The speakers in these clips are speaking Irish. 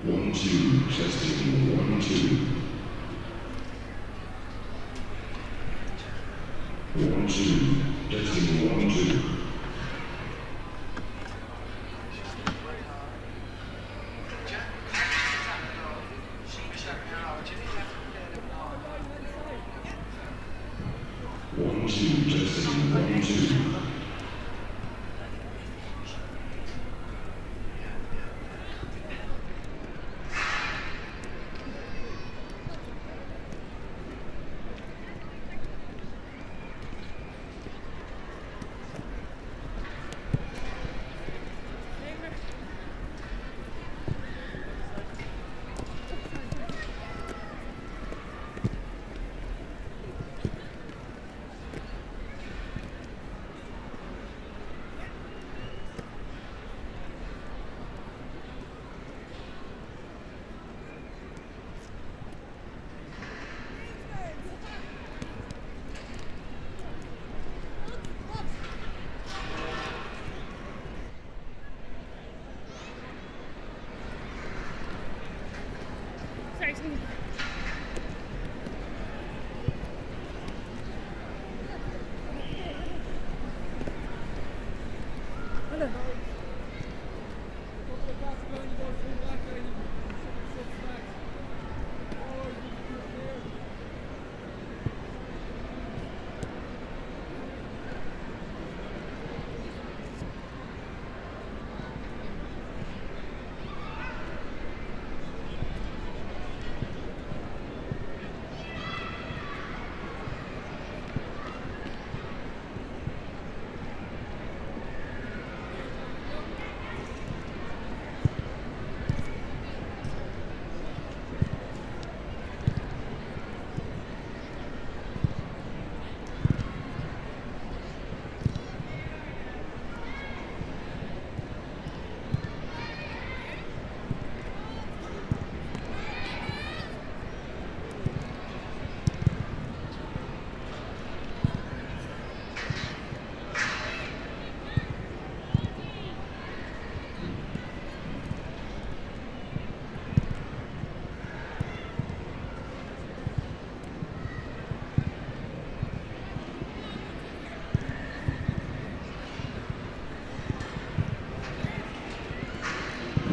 1, 2, testing, 1, 2. 1, 2, testing, 1, 2. One, two, testing, 1, 2.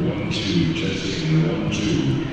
One, two, testing, 1, 2.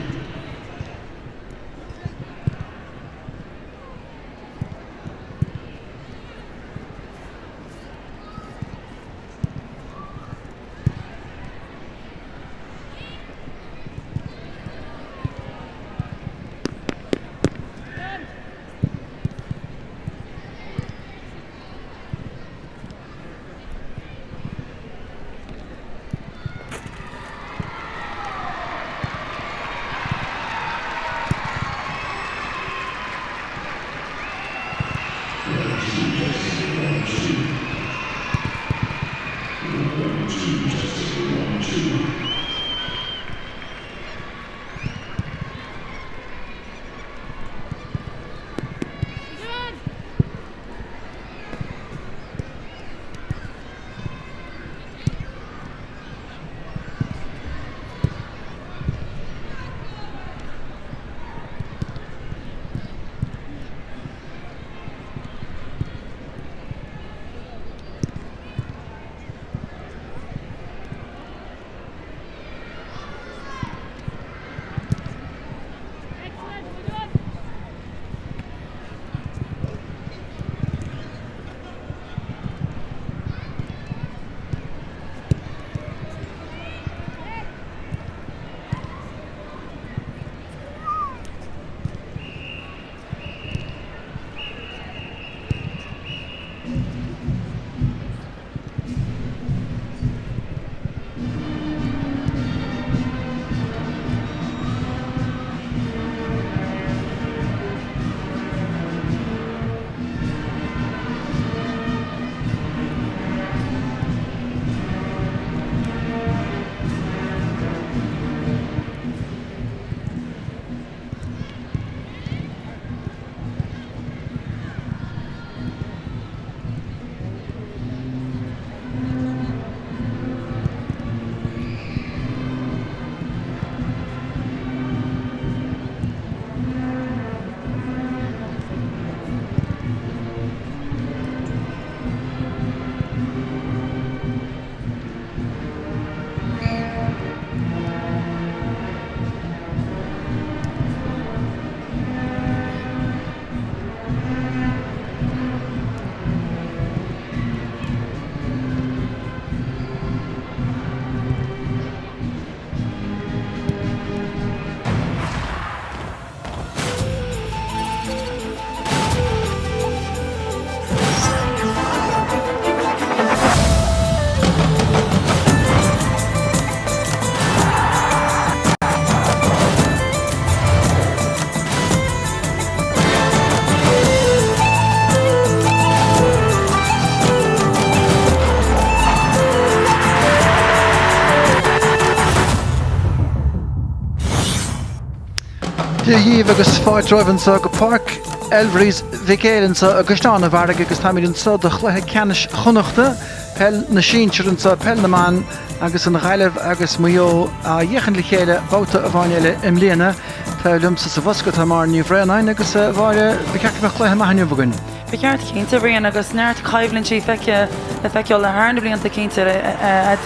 Díomh agus fáidroibhann sa go park Elbhrís Vigéilen sa agus tána bharag agus táiríonn sa do chluthe ceannis chonachta pell na síinteann sa pell na man agus an ghaileh agus Mayo a dhéchan le chéile báta a bhainile im léana tá lumsa sa bhosca tá mar níomh réanain agus bhaile bhceach me chluthe maithniú bhagann. Beart cínta bhíon agus neart caiblann si feice le feiceáil le hána blianta cínta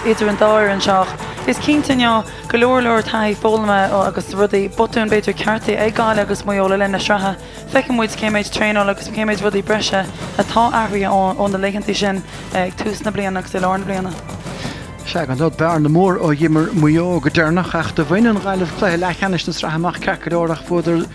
idir an dáir an seach. Is cínta neo go leor taí fólma agus rudaí botún beidir ceartaí ag gáil agus Mayola lena stratha. Feice muid céméid tréáil agus céméid rudaí breise atá ahraí ón na leichantí sin ag túsna bliana agus lána bliana. Se an dod bear na mór ó dhimar Mayo go dearnach ach do bhain an ghaileh chluthe lechanis na strahamach cearcadáireach fuidir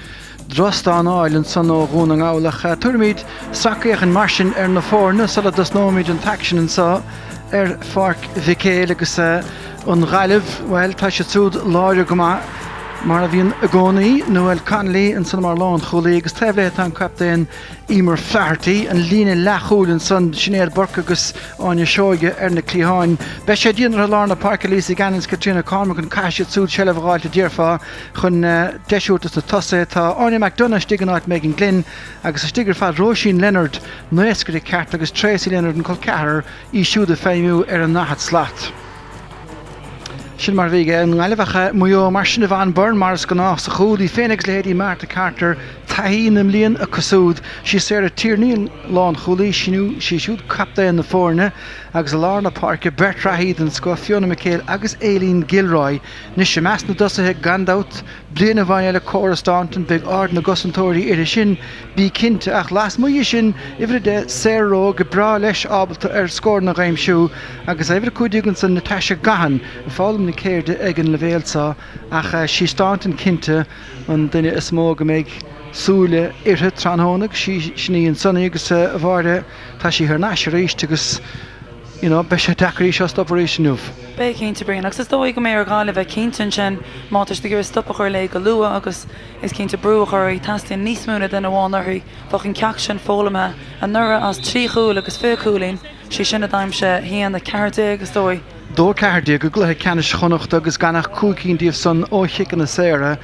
Drostan Island san ó gún an gáilach tuairmid sacaíoch an marsin na fórna sala dus nóid an taction an sa farc Vigéil agus an ghaileh well tá sé súd láir go mar a bhíon a gcónaí Noel Connolly an san mar lán cholaí agus taobhléit an captain Emer Flaherty an lína lechúil san Sinéad Burke agus áine seoige na clíháin. Be sé díanaar lár na parca lísa ganins Katrina Cormac an caiise súd seileh gáilte díorfá chun deisiútas na tosa tá áine McDonough stiganáid Megan Glynn agus a stigur fad Roisin Leonard nuescarí ceart agus Tracy Leonard an colcahar í siúd a féimú an nachat slaat. Sin mar bhíige an ghailehcha Mayo mar sin a bhain burn mars go ná sa chúdaí Phoenix Lady Martha Carter taínim líon a cosúd si sé a tíirníon lán cholaí sinú si siúd capta na fórne agus a lárna parca Bert Rahid an sco Fiona McHale agus Aileen Gilroy nis sé meas na dosathe gandát bliana bhaine le choirstantan beag ard na gosantóirí idir sin bí cinnte ach las muí sin ihre de séró go bra leis ábalta scór na réimsú agus ihre cuidigann san Natasha Gahan fálam na céirde ag an levéalsa ach si stantan cinnte an duine is mó go méid súile irthe tránhónach si sníon sanna agus a bharde tá si ar náis rééis agus be sé deacarí seo stoparéis nuh. Bé cínta bríon agus is dóigh go mé ar gáileh bheith cíntan sin mátas de gur stoppa chuir le go lua agus is cínta brú chuir tastíon níos múna den bháinarthaí fachan ceach sin fólama an nura as tríúil agus féúlín si sinna daimse híana na ceirde agus dói. Dó ceirde go gluthe ceannis chonacht agus ganach cúcíndíobh san óchican na séire.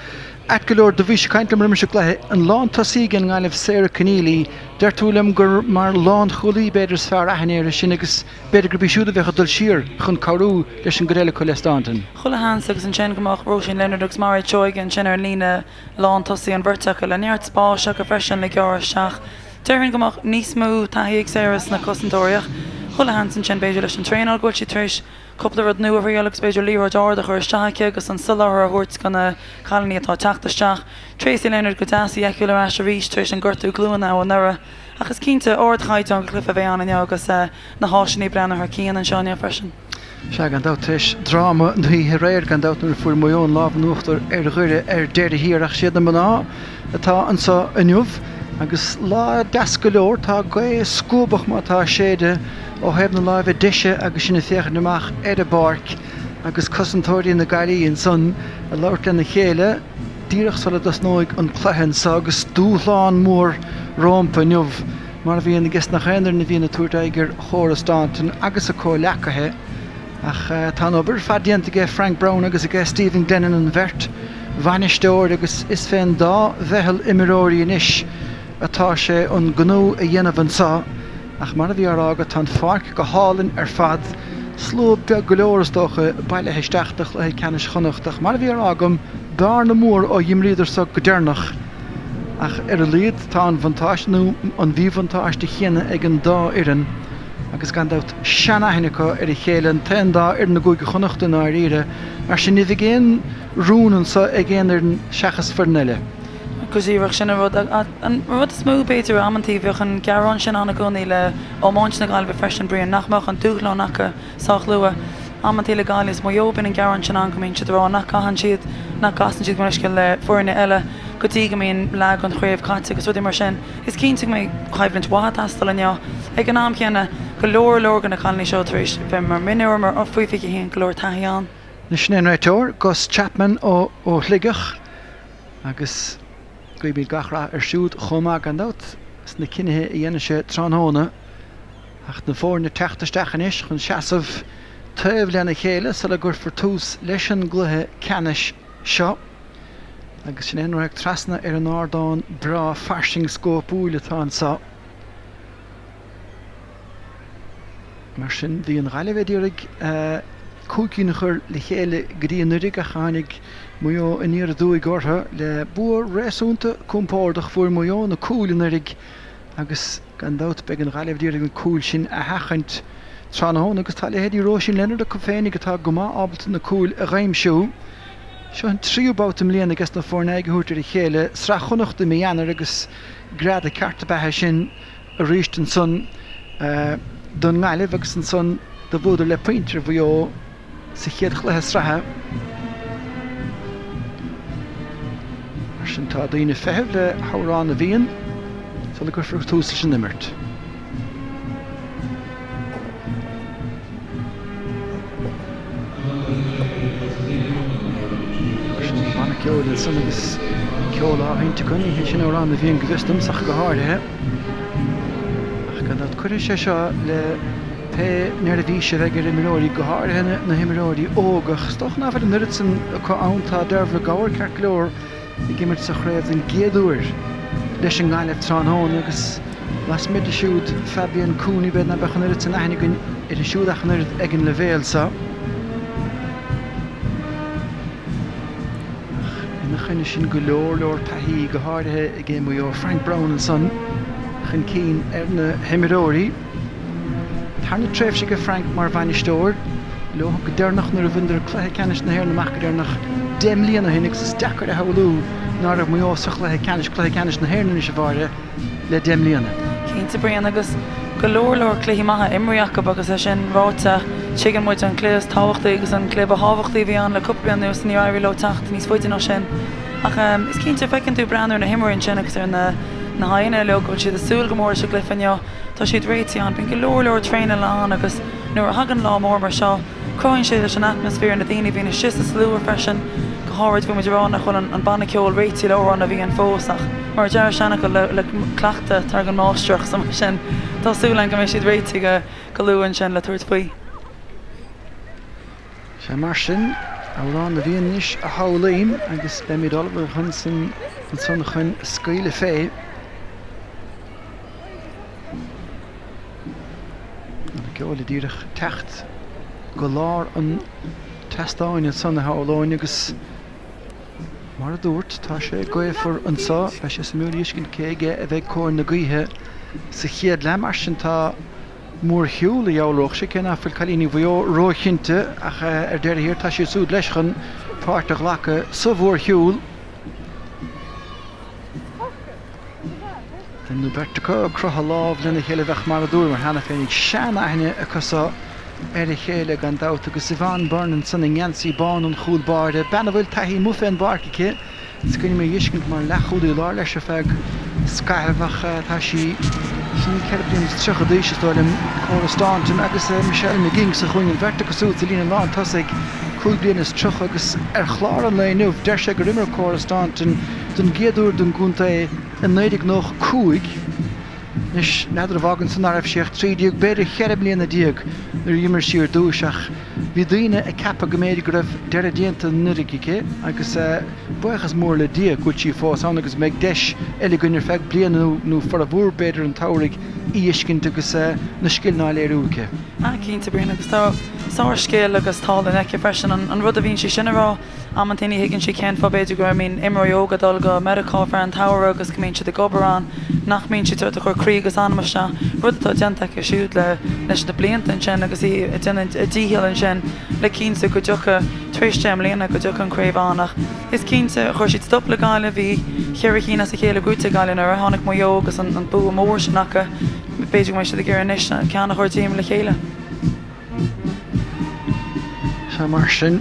At go leor do bhí sé caiintlam rimir se gluthe an lán tosaí gan gáileh séire Canílí deirtúlam gur mar lán cholí beidir sfear aithnéir sin agus beidir gur bíisiúda bheith dul siar chun carú leis an goréile cholestantan. Chola hans agus an sin gomach Roisin Leonard agus mar teoig an sin ar lína lán tosaí an bhirrteach le neart spáiseach a freisin le gear seach. Deirhann gomach níos mú taíag séras na cosantóireach. Chola hans an sin beidir leis an tréáil goil si tríis Coppla rud nua bhíolalas beidir líor dáda chuir isteaice agus an sular a thuirt gona chailní atá teachtasteach. Tracy Leonard go deasí eiciúile a rís tríéis an gurtú glúna ó nura. Agus cínta ordchaid an glufa bheith anna agus na háisinaí brenna ar cían an seáine freisin. Se gan dáis drama nuí réir gan dátar fuair Mayo an láb nuachtar ar ghuiire ar déir híach siad an maná atá ansa aniuh agus lá deas go leor tá go scúbach má tá séide ó heb na láimh diise agus sinna féchan amach ar a barc agus cosantóirí na gaiíon san a láirt lena chéile díreach sala dus nóig an chluhan sa agus dúláán mór rompa nuh mar bhí na gus nach chéidir na bhína túirtaiger chórastantan agus a có lecathe ach tá obair fadiantaige Frank Brown agus a Stephen Glennon an bhirt bhainisteir agus is féin dá bheithil imiróí inis atá sé an gnú a dhéanamh an sa ach mar a bhí agad tá farc go hálann ar fad slób de go leorastócha baile heisteach le ceannis chonachtach mar a bhí agam bear na mór ó dhimríidir sa go dearnach ach ar a líad tá an bhantáisnú an bhí bhantáiste chéine ag an dá iran agus gan dat seannaithnecha ar i chéile ten dá ar na gúige chonachta ná ire mar sin ni bhígéin rúnan sa ag géan ar an seachas farneile. Cosíhah sin rud an rud is mú beidir ammantíbheh an gearrán sin anna gcónaí le ómáint na gáilbh freisin bríon nachmach an dúchlánacha sách lua ammantí le gáil is Mayo bin an gearrán sin ancamín si rá nach caihan siad nach gasan siad muisce le fuirna eile go dtí go míon le an chréomh caite agus rudí mar sin is cínta mé chaibhlint wath astal anneo ag an am ceanna go leor gan na chailní seo éis bheith mar miniúir mar ó fuifiige híon go leor taíán. Na sin réiteir Gus Chapman ó Ligach agus goibí gachra ar siúd chomá gan dat na cinethe i dhéana sé tránhóna ach na fór na teachtasteachan is chun seasamh taobh lena chéile sa le gur for tús leis an gluthe ceannis seo agus sin enraig trasna an ardán bra farsing scóp úiletá sa. Mar sin bhí an ghailehidírig cúcinachar le chéile gríanúrig a chánig Mayo in íar dúi gortha le búr réasúnta compárdach fuair Mayo na cúlanarig agus gan dát beag an ghailehidírig an cúl sin a hachant tránahón agus tá le héadí Róisín Leonard a cofénig atá gomá ábalta na cúl a réimsú. Seo an tríúbátam líana agus na fórnaige hútar i chéile srachonachta méanar agus grad a carta bethe sin a ríist an son don ngaileh agus an son de búdar le pointer bhío sa chéad chluthe srathe. Mar sin tá daoine feitheamh le hárán a bhíon so le gur fruchtúsa sin nimmert. Ceol san agus ceol áhainte chuní hé sin órán a bhíon gohustam sach go háirithe. Ach gan dat cuirir sé seo le pe near a bhí sé bheith gur imiróí go háirithe na himiróí ógach stoch ná bhar an nurid san chu anntá derbh le gáir ceart leor i gimmert sa chréibh an géadúir leis an gáileh tránhón agus las mid siúd Fabian Cúni bed na bechan nurid san aithnigun ar a siúd ach nurid ag an levéil sa. Chine sin go leor taí go háirithe i ggé Mayo Frank Brown an son chun cín ar na himiróí. Tarna tréimh sig go Frank mar bhainisteoir lo go dearnach nar a bhundar cluthe canis na hhéir naach go dearnach 10 mbliana hinnig sa steachar a haú nar a Mayo sa cluthe canis na hhéir na is bhare le 10 mbliana. Cínta brian agus go leor cluichí maithe imreacha agus é sin ráta sigan muid an cléas táhachtaí agus an cléb a hábhachtaí bhí an le cupplaíon nuas ní éirí le tacht níos foiide ná sin. Ach is cínta fecinn tú breanúir na himiríonn sin agus ar na haine le go siad asúil go mór se glyfaneo tá siad réití an bín go leor tréine leán agus nuair a hagan lá mór mar seo croinn siad leis an atmosfér na daoine bhína sis a slúar freisin go háirt bhí muidirrán nach chun an banna ceol réití leórán a bhí an fósach mar dear sena go le cleachta tar an máisteach sam sin tásúlainn go mé siad réití go luúann sin le tuairt faoi. sé mar sin árán a bhíon níos a hálaím agus be mí dalbh chun san chun scaoile fé. Ceol i ddíireach techt go lár an testáin san na háláin agus mar a dúirt tá sé goifar an sa leis sé múlíiscin céige a bheith cóir na gaothe sa chiad le mar sin tá mór hiúla jaaloch sé cena fil chalíní bhío róithinte ach ar deir hir tá sé súd leischan páirteach lacha sa bhór hiúl. Den nu bertacha crutha láb lena chéile bheith mar a dúr mar hena fénig sean aithne a cosa ar a chéile gan dát agus i bhain barnan san in Yancy bán an chúl barde benna bhfuil taí mu féin barcice sa gine mé dhiiscint mar lechúdú lá leis a feig scailbhach tá sí sin ceirblin tucha dúise stáilm chorastántin agus Michelle na ging sa chuin an vertachasú sa lína lá tosaigh chuig blianas tucha agus ar chláir an leonúh deir sé go rimar chorastántin don géadúr don gúnta an 95 Nis neidir bhagan san raibh seach 3 beidir cheirib bliana diaag nuair dhimar siar dúiseach. Bhí daoine a cappa go méid go raibh deire déanta nurigice agus buchas mór le diaag go tí fós an agus méid deis eile gunnar feag bliana nó for a bhúr beidir an táraigh íiscint agus na scilná léirúce. Cínta brian agus tá sáir scéal agus tála neice freisin an rud a bhíonn si sinna rá am an taoine higann si cén fá beidir go mín imreoga dul go medicá fer an tára agus go mín si de gobarán nach mín si tuirta chuir crí agus anamaiste rud atá deantaach ar siúd le leis de blianta sin agus i ddíhíal an sin le cínta go deocha trístem léana go deocha an créomhánach. Is cínta chuir siad stop le gáile bhí cheir cína sa chéile gúta gáilin ar a tháinig Mayo agus an bú mór sin acha beidir mé si gur inis ceanna chuir tíim le chéile. Se mar sin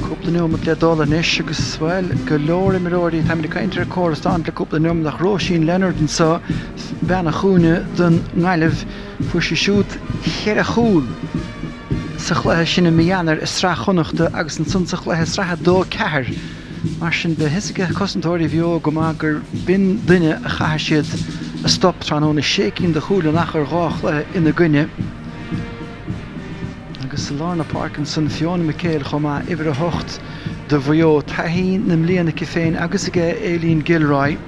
cúpla nuam le dála níos agus bhfuil go leor imiróí tá mé caiintear chorastán le cúpla nuam nach Róisín Leonard an sa bena chúne don ngaileh fu sé siúd chéir a chúl sa chluthe sinna méanar is srachonachta agus an sun sa chluthe srathe dó cethir. Mar sin be hisaige cosantóirí bheo go má gur bin duine a chaithe siad a stop tránóna sécinn de chúla nach ar gá ina gcuine. Agus sa Lorna Parkinson Fiona McHale chomá ibre a hocht de bhuio taí na mbliana féin agus aige Aileen Gilroy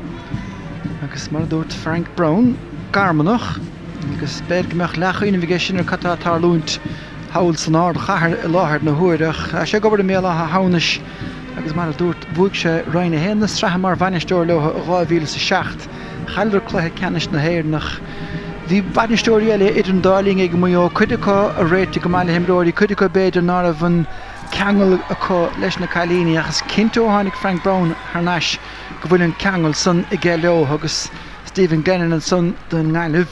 agus mar dúirt Frank Brown garmanach agus bed gomeach lechaoine bhí sin ar catá tarlúint hail san ard chahar I láthir na huaireach a sé gobar mé a hánis agus mar dúirt bhuaig sé roiine héan na strathe mar bhainisteoir le 2006 chaildir cluthe ceannis na héirnach Bhí bhainisteoir eile idir an dáling ag Mayo cuideá a réite go maiile himróirí cuideá beidir ná a bhan ceangal acu leis na cailíní agus cinnte tháinig Frank Brown thnáis go bhfuil an ceangal san I ggé leo agus Stephen Glennon an son den ngáileh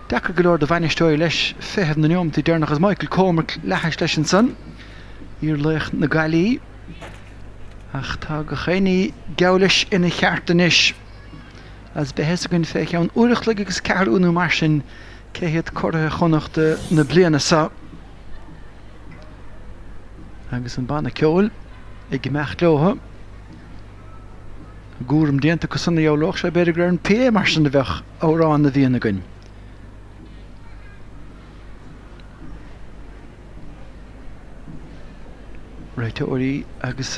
Deacair go leor do bhainisteoir leis feitheamh na neomtaí dearnach as Michael Comer leithais leis an son ír leich na gailí ach tá go chéine geolais ina cheartanis as behes gon feiche an uireachlig agus cearúnú mar sin céhéad cortha chonachta na bliana sa agus an banna ceol ag gmeach leotha gúram déanta go sanna eolach sé beidir gur an pe mar sin na bheith órán na bhíana gon réiteoirí agus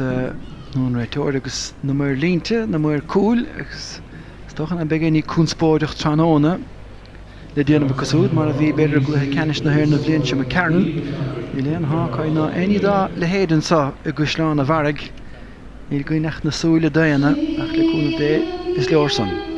nún réiteoir agus na mar línte na mar cúil agus Stochan an begin cúnspóideach tróna le déanamh cosúd mar a bhí beidir gluthe ceannis na hir na bblion sem a cearn I léon hácaid ná aonidá le héadan sa I gcuisleán a bharag Níl gcuineach na súile daana ach le cúna dé is leor san.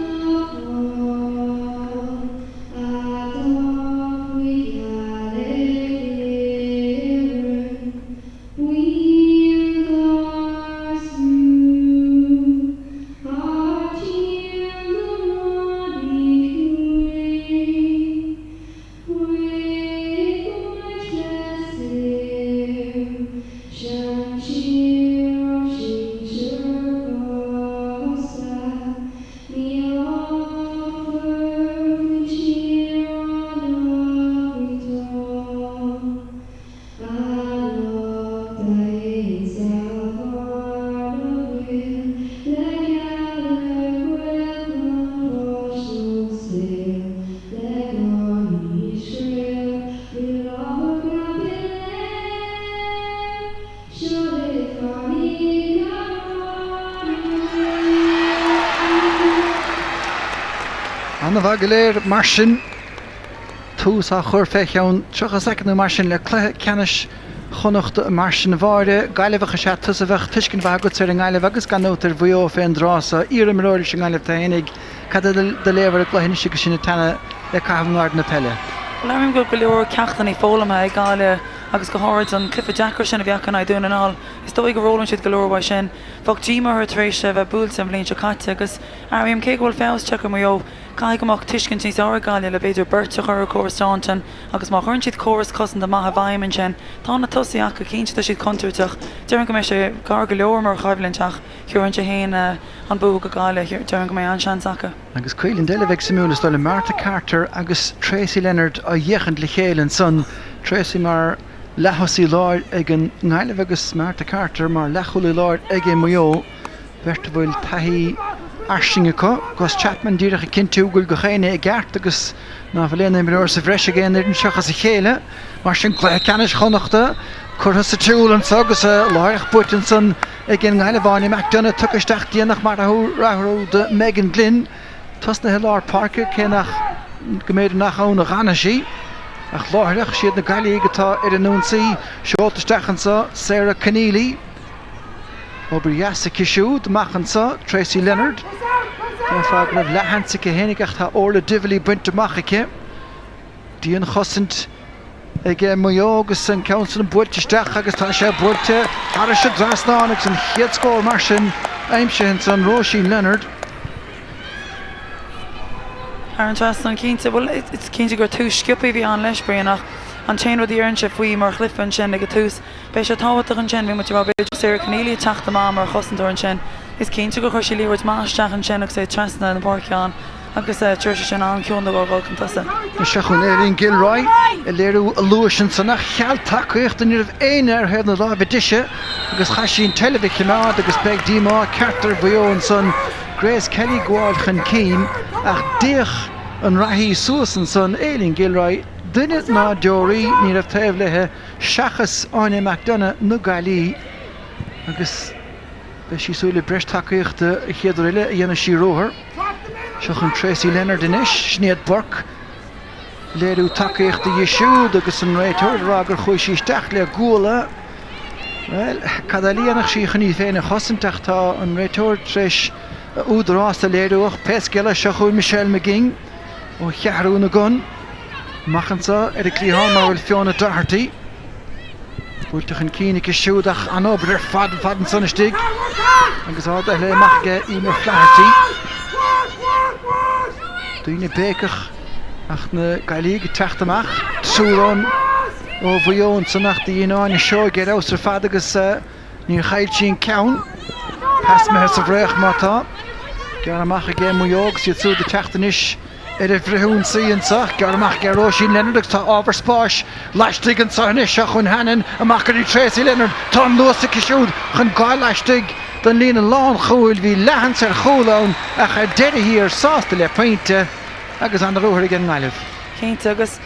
Anna bhagaléir mar sin tús a chur feiceann trochas ag na mar sin le cluthe ceannis chonachta mar sin bháire gaiilehcha sé tus a bheith tuiscin bhagat ar an gáileh agus gan nótar bhuió féin drása íar imróir sin gáileh tainnig cad de léhar a gluhinne si go sinna tena le cahamnáir na pelle. Leim go go leor ceachtain í fólama ag gáile agus go háid an clifa Jackar sin a bheachan a dún an all. Is dói go rólann siad go leorhha sin. Fog dímar a taréis sé bheith búil sem bblionn se caite agus airím cé bhfuil fés teach Mayo cai goach tuiscin níos áir gáile le beidir berteach ar a chóirstántain agus má churn siad choras cosan de maithe bhaimman sin tá na tosaí ach go cinnte siad contúirteach dearan go mé sé gar go leor mar chaibhlinteach chuann sé héana an bú go gáile dearan go mé ansean sacha. Agus cuilann deile bheith simúlas dul le Martha Carter agus Tracy Leonard a dhéchant le chéalann son Tracy mar lethosí láir ag an ngáileh agus Martha Carter mar lechúla láir ag é Mayo bheirt bhfuil taithí airsinge có gus Chapman díireach a cinúgul go chéine I gceart agus ná bhléana imreoir sa bhreise géan ar an seachas a chéile mar sin ceannis chonachta chutha sa túúlan agus a láirech buitin san ag an ngáilehháin meach donna tuchaisteach díanach mar rathú de Megan Glynn tas na Hilar Parker cénach go méidir nach ón a gana sí ach láirech siad na gaiilí gotá ar an núnsaí seoltaisteachan sa Sarah Keneally Ober Yassa Kishu, de Machansa, Tracy Leonard. Dan vaak nog lehandsike henigach ha orle dively bunte machike. Die een gossend. Ik Mayo agus an council an buirte steach agus tá sé buirte har sé drasná agus an headscore mar sin aimimse hin san Roisin Leonard. Ar an trasna cínta, well it's cínta gur tús sciupaí bhí an leis brianach an chain rud íarn se faoi mar chlifa an sin ag tús bei sé táhaach an sin bhí muid beidir Sarah Keneally teachta má mar chosintúir an sin is cínta go chuir sí líhairt máisteach an sin agus sé trasna na parceán agus tuair sin an ceanna go bhil contasa. Se chun Aileen Gilroy a léirú a luasin sanna cheall takeíocht an nuamh éine ar head na lábh diise agus chaisín televiche má agus beag dímá Carter Bhuió an son Grace Kelly gháil chun cín ach díoch an rathí suas an son Aileen Gilroy duine ná deorí ní raibh taobh lethe seachas áine McDonough nó gailí agus be sí súla breis takeíochta chéadú ile dhéana sí róthir. Seach an Tracy Leonard inis, Snéad Burke. Léirú takeíochta Yeshúd agus an réiteir rágur chuig sí isteach le góla. Well, cadalíanach sí chaní féin a chosanteach tá an réiteir treis údrás a léirúach pesgeile seachú Michelle McGing ó chearú na gun. Machansa a clíán mar bhfuil fionna dahartaí. Búirteach an cínig is siúdach an obair fad an sunnistig. Agus áda le machge í mar flahartaí. Dúine bécach ach na gailíg teachtamach. Súrán ó bhuión sanach díonáin i seo géad ausar fad agus níor chaid sin ceann. Pas me sa bhréach mátá. Gear amach a gé muiog siad súd a teachtanis ar a bhrithún síonsa. Gear amach ge Róisín Leonard agus tá ábhar spáis leistig an sanis a chun hanan amach gur í Tracy Leonard tá nuasa cisiúd chun gáil leistig den lína lán chúil hí lehans ar chúlán a chu deire híar sásta le pointe agus an róthir gan ngáileh. Cínta agus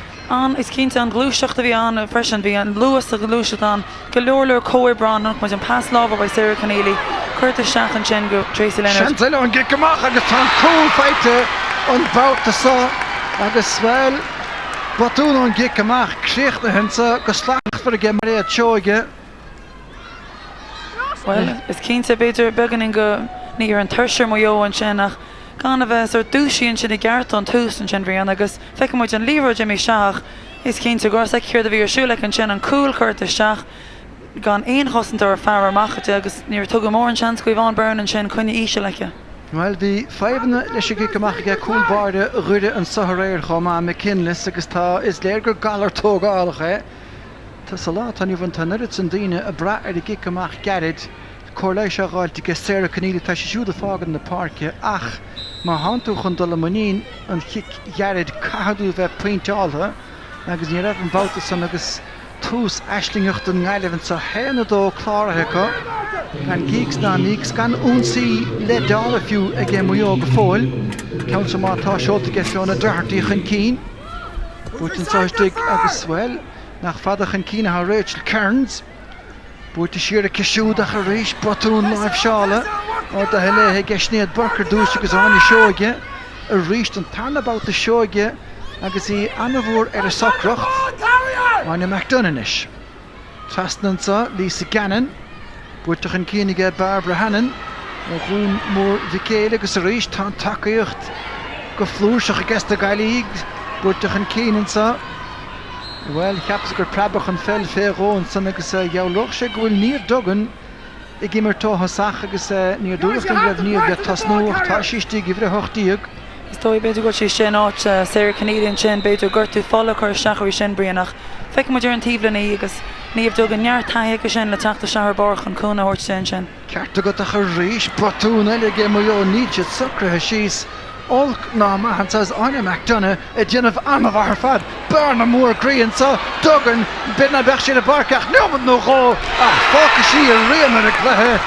is cínta an glúiseach a bhí an freisin bhí an luas a glúiseach an go leorlóir cóir bránach mar an pás lábhar bei Sarah Conneely chuirta seach an sin go Tracy Leonard. Seantaile an gicamach agus tá cúil feite an báta sa agus bhfuil batún an gicamach críochta hensa go slachfar a gé mar é teoige. Well, is cínta beidir beganin go ní ar an tuirseir Mayo an sin ach gan a bheith ar dúsí an sin i gceart an tús an sin bhíon agus feicimid an líomhar Jimmy seach is cínta gás ag chuir a bhí ar siúla an sin an cúil chuirta seach gan aon chosanta ar fear machchate agus níor tugad mór an sean scuibhán burn an sin chuine íse leice. Well, bhí feimhna leis go amach ag cúlbáide ruide an sathréir chomá McKinless agus tá is léir gur galar tógálacha. Tá sa lá tá níomhan tá nuid san daine a bra ar i gic amach gead choirléis a gáilte go Sarah Conneely tá sé siúda fágan na parke ach má hanú chun dul manín an chic gead cadú bheith pointáaltha agus ní raibh an bhálta san agus tús eislingeocht an ngailehann sa héna dó chláirithe go gan gigs ná níos gan únsaí le dála fiú a gé Mayo go fóil ceann sa mátá seolta ge fionna deartaí chun cín buirt an sáistig agus swell nach fadach an cína ha Rachel Kearns buirt a siar a cisiúdach a rééis batún láimh seála ó da heile ge Snéad Burke dúis agus an i seoige a ríist an tarnabát a seoige agus í anmhór ar a sacracht Áine McDonanis. Trasnansa Lisa Gannon buirteach an cínige Barbara Hannon ó gún mór vicéile agus a ríist tá takeíocht go flúrseach a gesta gailíg buirteach an cínansa well cheapas gur prabach an fel féróin san agus jaoloch sé gohfuil níor dogan i gimar tóthasach agus níor dúlacht an raibh níor get tasnúach tá síistí go bhre hochtííag. Is dói beidir go sé sin áit Sarah Conneely an sin beidir gurtú fála chuir seachairí sin brianach. Feicimid ar an tíblaní agus níomh dogan nearthaithe go sin le teachta seathar barch an cúna hort sin sin. Ceartta go a chu ríis batún eile ge Mayo níide sucrathe síos Olc ná maithantás Áine McDonough a déanamh amamhar fad barna mór gríonsa dogan bidna bech sin a barcach neomad nó gá ach fáca sí a réanar a gluthe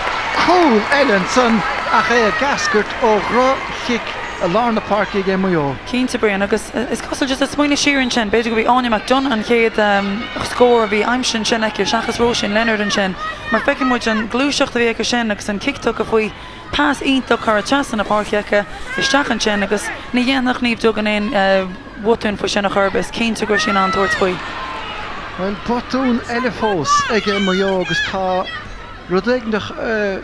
cúil eilean san ach é a gascurt ó grá chic a lárna parcaí ge Mayo. Cínta brian agus is costal just a smuoine siar an sin beidir go bhí Áine McDonough an chéad scór bhí aimsin sin aici seachas Róisín Leonard an sin mar feicimid an glúiseacht a bhí aici sin agus an cictach a faoi pás ionta chu a teas na parceice isteach an sin agus ní dhéanach níomh dogan éon bhutún fa sin a churbe is cínta gur sin an tuairt faoi. Well, batún eile fós ag Mayo agus tá rudéignach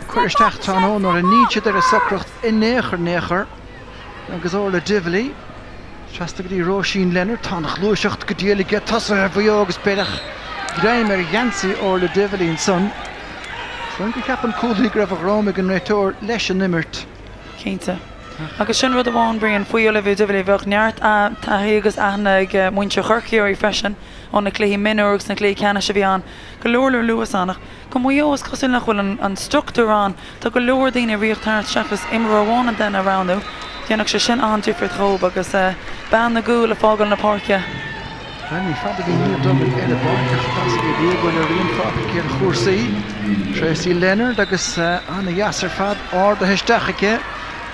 chuiristeach táón ar a níide ar a sacracht i néchar agus ó le divilí trasta go dtí Róisín Leonard tá nach luiseacht go díalaige tasa a bhío agus beidech gréim ar gheansaí ó le divilí an son. Son go ceapan cúlaí go raibh rámig an réiteoir leis an imirt. Cínta. Agus sin rud amháin brion faoi le bhí divilí bheith neart a taí agus aithna ag muinte churciúirí freisin ó na clí minúgus na clí ceanna se bhí an go leorlar luas annach. Go Mayo is cosúil nach bhfuil an struchtúrán tá go leor daoine riachtáart seachas imar bhána den aroundú. Dhéanach sé sin an dúfrit chób agus ban na gúil a fágal na parce. Ní fada bhí níor dogan eile barcach tá go bhí goil a rion fápa céir a chósaí Tracy Leonard agus anna Yasser fad áda heisteachaice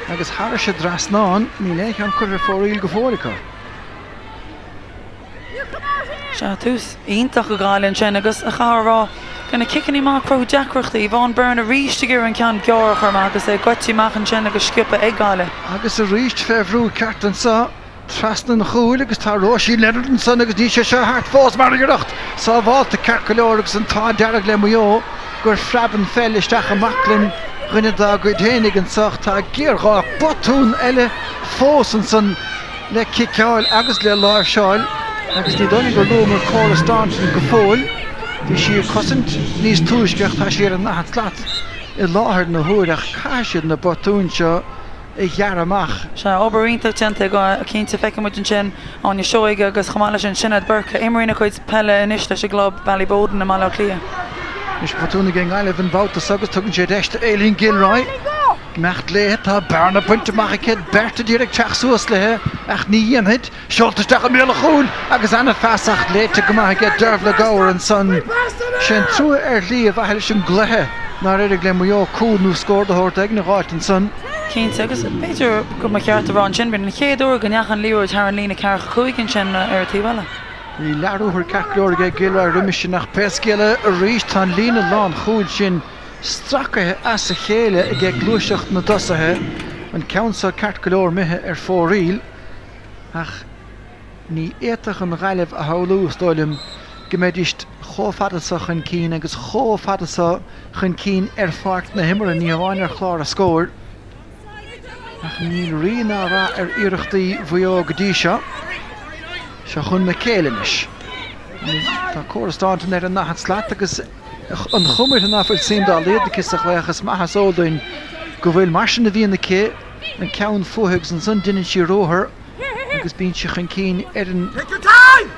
agus thar sé drasnáin ní léich an chuir fóíil go fórica. Se tús ionintach go gáilinn sin agus a charrá gonna kicking him off pro Jackrachty, Von Burn a reach to gear and can Georg or Marcus a gotchi mach and chen a skip a egale. Agus a ríist fehrú cartan sa trastan na chúil agus tá Roshi Leonard an son agus ní sé se hart fós mar gedacht. Sa bháilta carcolór agus an tá dearag le Mayo gur fraban fell isteach a maclin rinne da go dénig an sach tá geará botún eile fós an son le kickáil agus le láir seáil agus ní donig gur lúmar choras dáin go fóil. Bhí si cosint níos túisceach tá sé an nahat slaat I láthir na húireach caiisiad na botún seo I ghearamach. Se oberínta tente go a cínta feice mu an sin an seoige agus chamáile sin sinnad burcha imína chuid pelle inis leis glob Ballyboden na Mayo clia. Is botúna gé gáileh an bátas agus tugann sé deiste Éilín Gilroy. Mecht léthe tá bearna puinteach céad berta díreach teach suas lethe ach ní dhéanaid seoltasteach méle chúil agus anna feasach léite go maith céad derbh le gáir an son sin trua líomh a heile sin gluthe ná réidir le Mayo cúil nó scór de thuirt ag na gáit an son. Cínta agus féidir go mar ceart arán sin bin na chéadú gneachan líúir tar an lína cearcha chuigin sin ar tíhile. Ní learúthir ceaclóir ag Gilroy riimiisi nach pescéile a ríist tá lína lán chúil sin stracathe as a chéile ag glúiseacht na dosathe an ceansa cartcolóir mithe ar fóríl ach ní éiteach an ghaileh a haulú stáilim go méidist chófadasa chun cín agus chófadasa chun cín ar fart na himar a ní bháin ar chlár a scóir ach ní riana rá ar iirechtaí bhuió go dtí seo se chun na céalanis. Tá córastáin ar an nahat slaat agus an chumir an áfuil síndá léadachas leachas maithas ódain go bhfuil mar sin na bhíon na cé an ceann futhaigs an son duine si róthir agus bíonn si chun cín ar an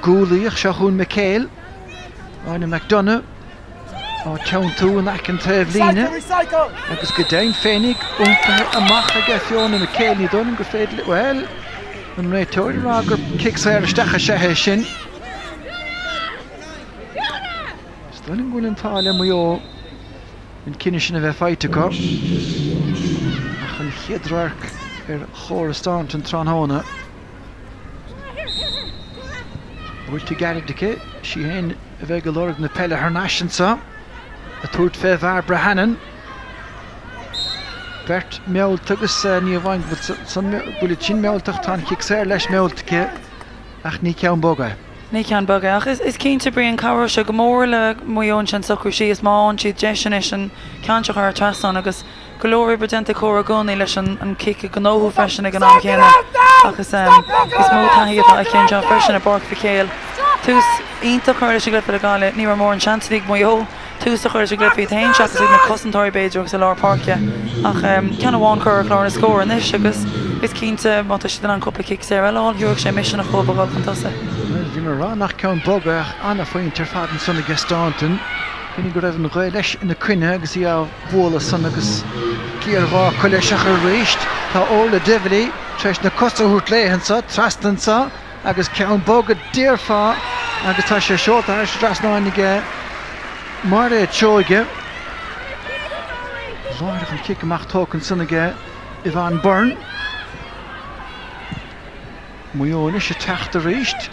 gúlaíoch se chun Michael ána McDonough á teann tú an ag an taobh líne agus go dain féinnig úntathe amach a g fionna Michael ní dónn go féad well an réiteoir rá gur kick ar isteach a sethe sin. Donin gúil an táile Mayo an cinine sin a bheith feite go ach an chiadrarc ar chórastáint an tráthána. Bhfuil tú garadacha si héin a bheith go lorg na pelle ar náisiansa a túirt feh bhar Brehannan. Bert meolta agus ní bhain bhfuil sin meoltach tá chiicséir leis meoltacha ach ní ceann boga. Ní cean bagach is cínta bríon cabhar se go mór le muón sin sochú si is máin siad deisianis an ceanteach ar trasan agus golóir bredenta chóra gcónaí leis an cic go nóthú freisin ag an am chéanna agus is mó taíad a cén tean freisin a barc fi céal. Tús ionta chuir se glyfa a gáile ní mór an seantaigh Mayo tús a chuir se glyfa tain seachas ag na cosantóir beidir agus a lár parcia ach ceanna bháin chur chlár na scóir an is agus is cínta mata si an coppla cic sé eile thuúg sé mission a chóbagáil chuntása. Bhí mar rá nach ceann bogaach anna faoin tar fad an sanna gestántain Bhínig go raibh an ghail leis ina cuine agus í á bhóla san agus cíarhá coileiseach ar réist tá óla devilí treis na costaúirt léhansa trastansa agus ceann bogad díorfá agus tá sé seolta ar trasnáinige mar é teoige láirech an cic amach tócan sannaige i bhain burn Mayo sé teachta réist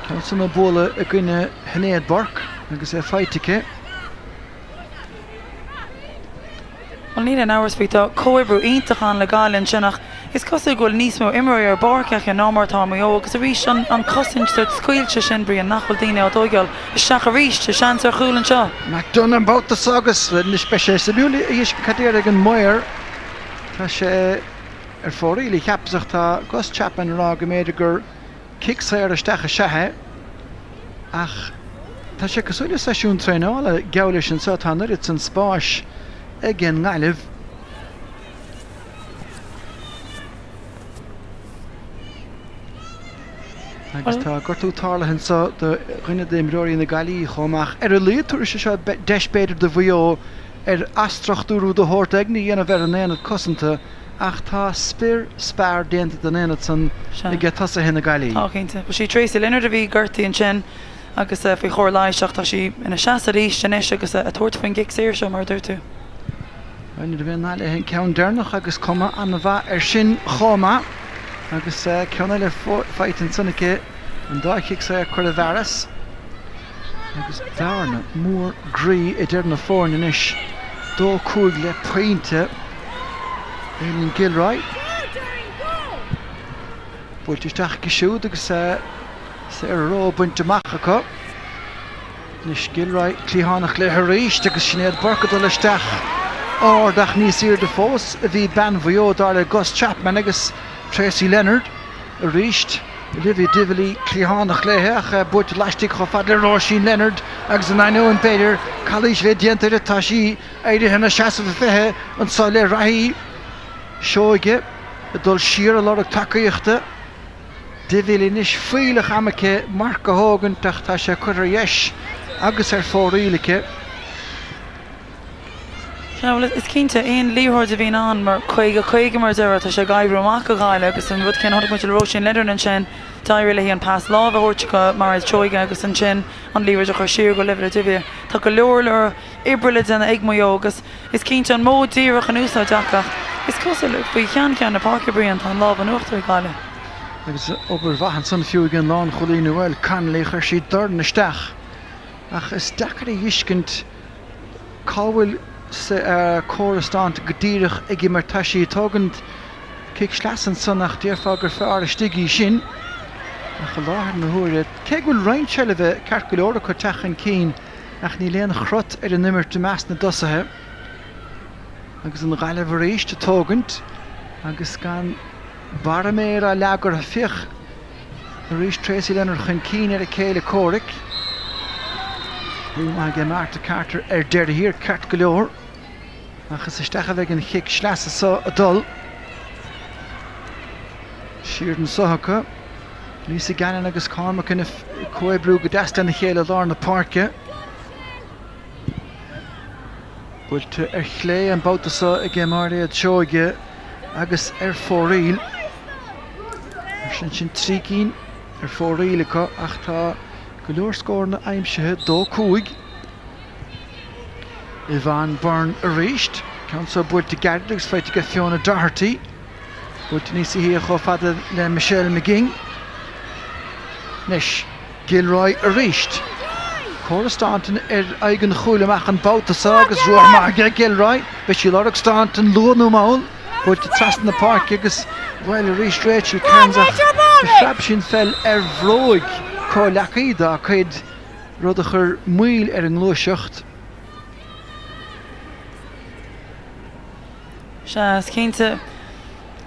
ceann sanna bóla a gcuine Hnéad Borc agus é feitice. Well, ní an áras fao cóibrú iontacha le gáilinn sinach is cosú ghfuil níos mó imreí ar barceach an námartá Mayo agus a rís an cosint scuilte sin brí an nachfuil daine á dóigeal is seach a rís te sean ar chúlann seo. McDonough an boutas agus na speise sa búla is cadéir ag an muir tá sé ar fórílí cheapsach tá gos chapan rá go méidir gur kicsa ar isteach a sethe ach tá sé cosúla seisiún tréála gealais an sátánar it's an spáis ag an gáileh agus tá gortú tálahan sa do rinne d imróí na galí chomach ar a líúir se seo deisbéidir de bhuió ar astrachtúrú do thuirt ag ní dhéanamh ar an éanad cosanta ach tá spár déanta den éanad san i g tasa hinna galí. Táchénta, sí trééis linar a bhí gortaí an sin agus fao chóir láiseach tá sí ina seaasa ríis sin is agus a tuairt faoin gic séir seo mar dúirtú. Bhain a bhíon náile hen ceann dearnach agus cuma an bheith ar sin chomá agus ceanna le feit an sannacha an dáichiic sé chuir a bheras agus darna mór grí I dearna fórne inis dó cúig le pointe Aileen Gilroy bult isteach gisúd agus sa ró buinte machacha Nis Gilroy clíhánach le haríist agus sinnéad barcadal isteach áardach níos ir de fós a bhí ben bhuió dála Gus Chapman agus Tracy Leonard a ríist Olivia Dively clíhánach léthe bult leistigh cho fad le Roisin Leonard agus an Ainoan Péidir chalís bheith diantar atá sí éidir hena seasamh fithe an sá le raithí seoige a dul siar a lorach tacaíochta Dively níos fuilech amacha Marca Hogan tá sé chuir dheis agus fórílacha Well, is cínta aon líthir a bhíon an mar chuige mar zera tá sé gaibrú amach go gáile agus an bhd cin thonig muil Roisin Leonard an sin dair le hí an pás lábh thuirtecha mar is teoige agus an sin an líomhar a chu siar go libh divhí Tá go leor le ibrila denna ag Mayo agus is cínta an mód díreach an úsá deachach is cosa le faoi chean na parca bríon an lábh an uachtar gáile agus obair bhahan san fiú an lán cholíú bhfuil can le chuir sí dorna isteach ach is dachar a dhiiscint cábhfuil sa chorastáint go díreach ag mar taisí tógant cic sleasan sannach dearfágur fear stigaí sin a go láthir na thuaire cé bhfuil reinseile bheith ceart go leor chu techan cín ach ní léana chrot ar an nimir de meas na dosathe agus an ghaile bhríist tógant agus gan baraméir a leagar a fich a rís Tracy Leonard chun cín ar a céile córic Rúm a Marta Carter deir hir ceart go leor agus isteach a bheith an chic sleasa a dul siar an sochacha Lisa Gannon agus Cormac in coibrú go deasta na chéile lá na parke builte chlé an báutasa a gémáréad seoige agus fóríl sin trícín fórílacha ach tá go leor scór na aimsethe dó cúig Ivan Byrne a ríist ceann sa builte gardaigh feite go Fiona Doherty builte níos hí cho fada le Michelle McGing Nis Gilroy a ríist chorastáintin aigen chúileach an báutasa agus ruairmaige Gilroy be sí lorach stáintin luanú máil builte tras na park agus bhfuil a ríist réití ceanach freab sin fell bhróig có lechaíad a chuid rud a chur muil an glúiseacht Se cínta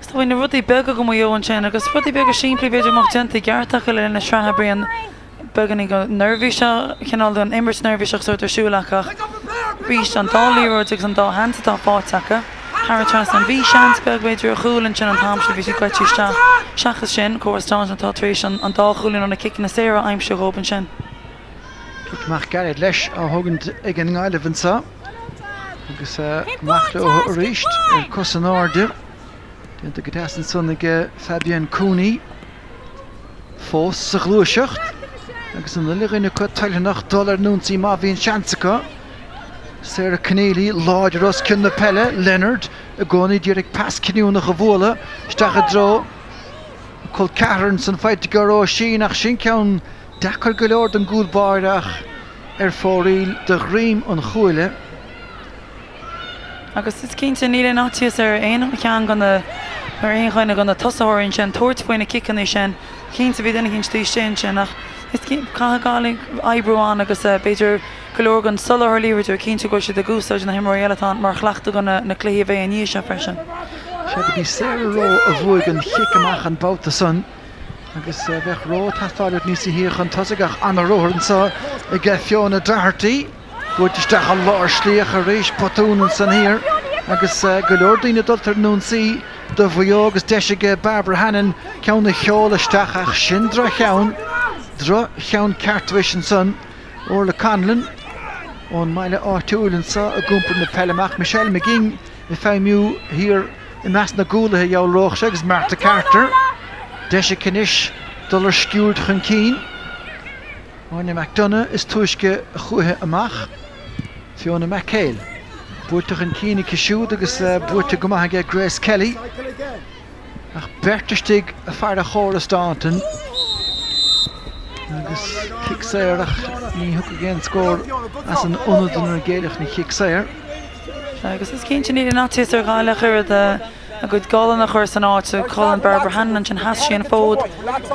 Tá na rudí bega go Mayo an sin agus rudí bega siimplí beidir mar genta geartach le na srathe brion beganí go nervhíse cinál an immers nervhíseach suirt arsúlaach rís an dálíú agus an dá hantatá fátecha Hartras an bhí seans beg beidir a chúlann sin an tamse bhí goitiiste seachas sin chorastáin an tátrééis an dá chúlann an na kick na séra aimimse róban sin. Kickach garad leis a thugant ag an gáilehansa agus machta ó ríist ar cos an áde Dínta go teasan sunnaige Fabian Cooney fós sa glúiseacht agus an lighine chu $2 núnsaí má bhíon seansacha Sarah Keneally láidir os cin na pelle Leonard a gcónaí dúirigh pas cinúna go bhla isteach a dro chul cearan san feite go rá sin ach sin ceann dechar go leor an gúlbáireach ar fóríl de ghriim an chúile Agus is cínta níle nátíos ar aon cean gan ar aon chuine gan na tosathirn sin tuairtfuoine kickaní sin cínta bhí duna cinn tí sin sin ach is caitheáling ebrúán agus beidir golóir gan solar líidir cínta go si de gúsáid na himráileán mar chhlaachta gan na clí bheith a níos se freisin. Se go bhí séró a bhuaig an chiicamach an báta san agus bheith ró tatáilir níos híoch an tosagach an róhansa i g Fiona Doherty buirtisteach an láir slíoch a rééis potún san hir agus go leor daoine dultar núnsaí do bhuió agus deisige Barbara Hannon ceann na cheolaisteach ach sin dro cheann ceartmhaisian san ó le Conlon ón maile áitiúlansa a gúmpar na pellamach Michelle McGing i feimiú hir i meas na gúlathe jou róchse agus Marta Carter deise cinis dul ar sciúrt chun cín Áine McDonough is tuisce a chuthe amach Fiona McHale buirteach an cíine cisiúd agus buirte go maithaige Grace Kelly ach bertastig a fear a chorastáintin agus kickséireach ní hook again score as an unadun Gaelic ní chick sair. Agus is cén ní nátíos ar gáile chuir a good gálan a chur san áit so Colin Barber Hannon sin has sin fód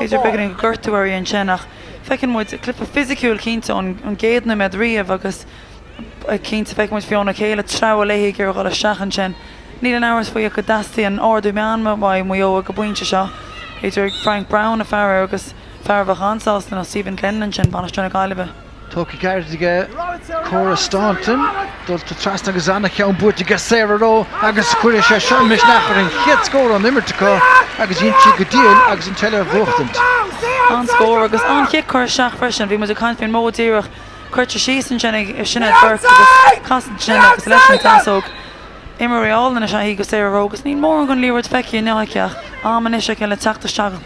idir beginning gurtuarí an sinach. Fecin muid clip a physical cínta an géadna med riamh agus cínta feic muid fionna chéile trá léigh ar gáil seachan sin. Ní an áras faoi go dastaí an ordú meanma mai muo a go buinte seo. Idir Frank Brown a fear agus fearbh ansástan a Stephen Glennon sin banisteúna gáileh. Tóca gardige Cora Staunton dul te trast agus anna cheann buirte go Sarah agus cuirir sé sean mis nachar an chéad scór an immerteá agus dhéon go díal agus an teile bhuachtant. An scór agus an chéad chuir seach freisin bhí mu a cainfinn módíireach chuirte síos an sinna bhar agus casan sin agus leis an tasóg. Imreáil na sé go Sarah agus ní mór an gon líhairt feici neaiceach áman is le teachta seagal.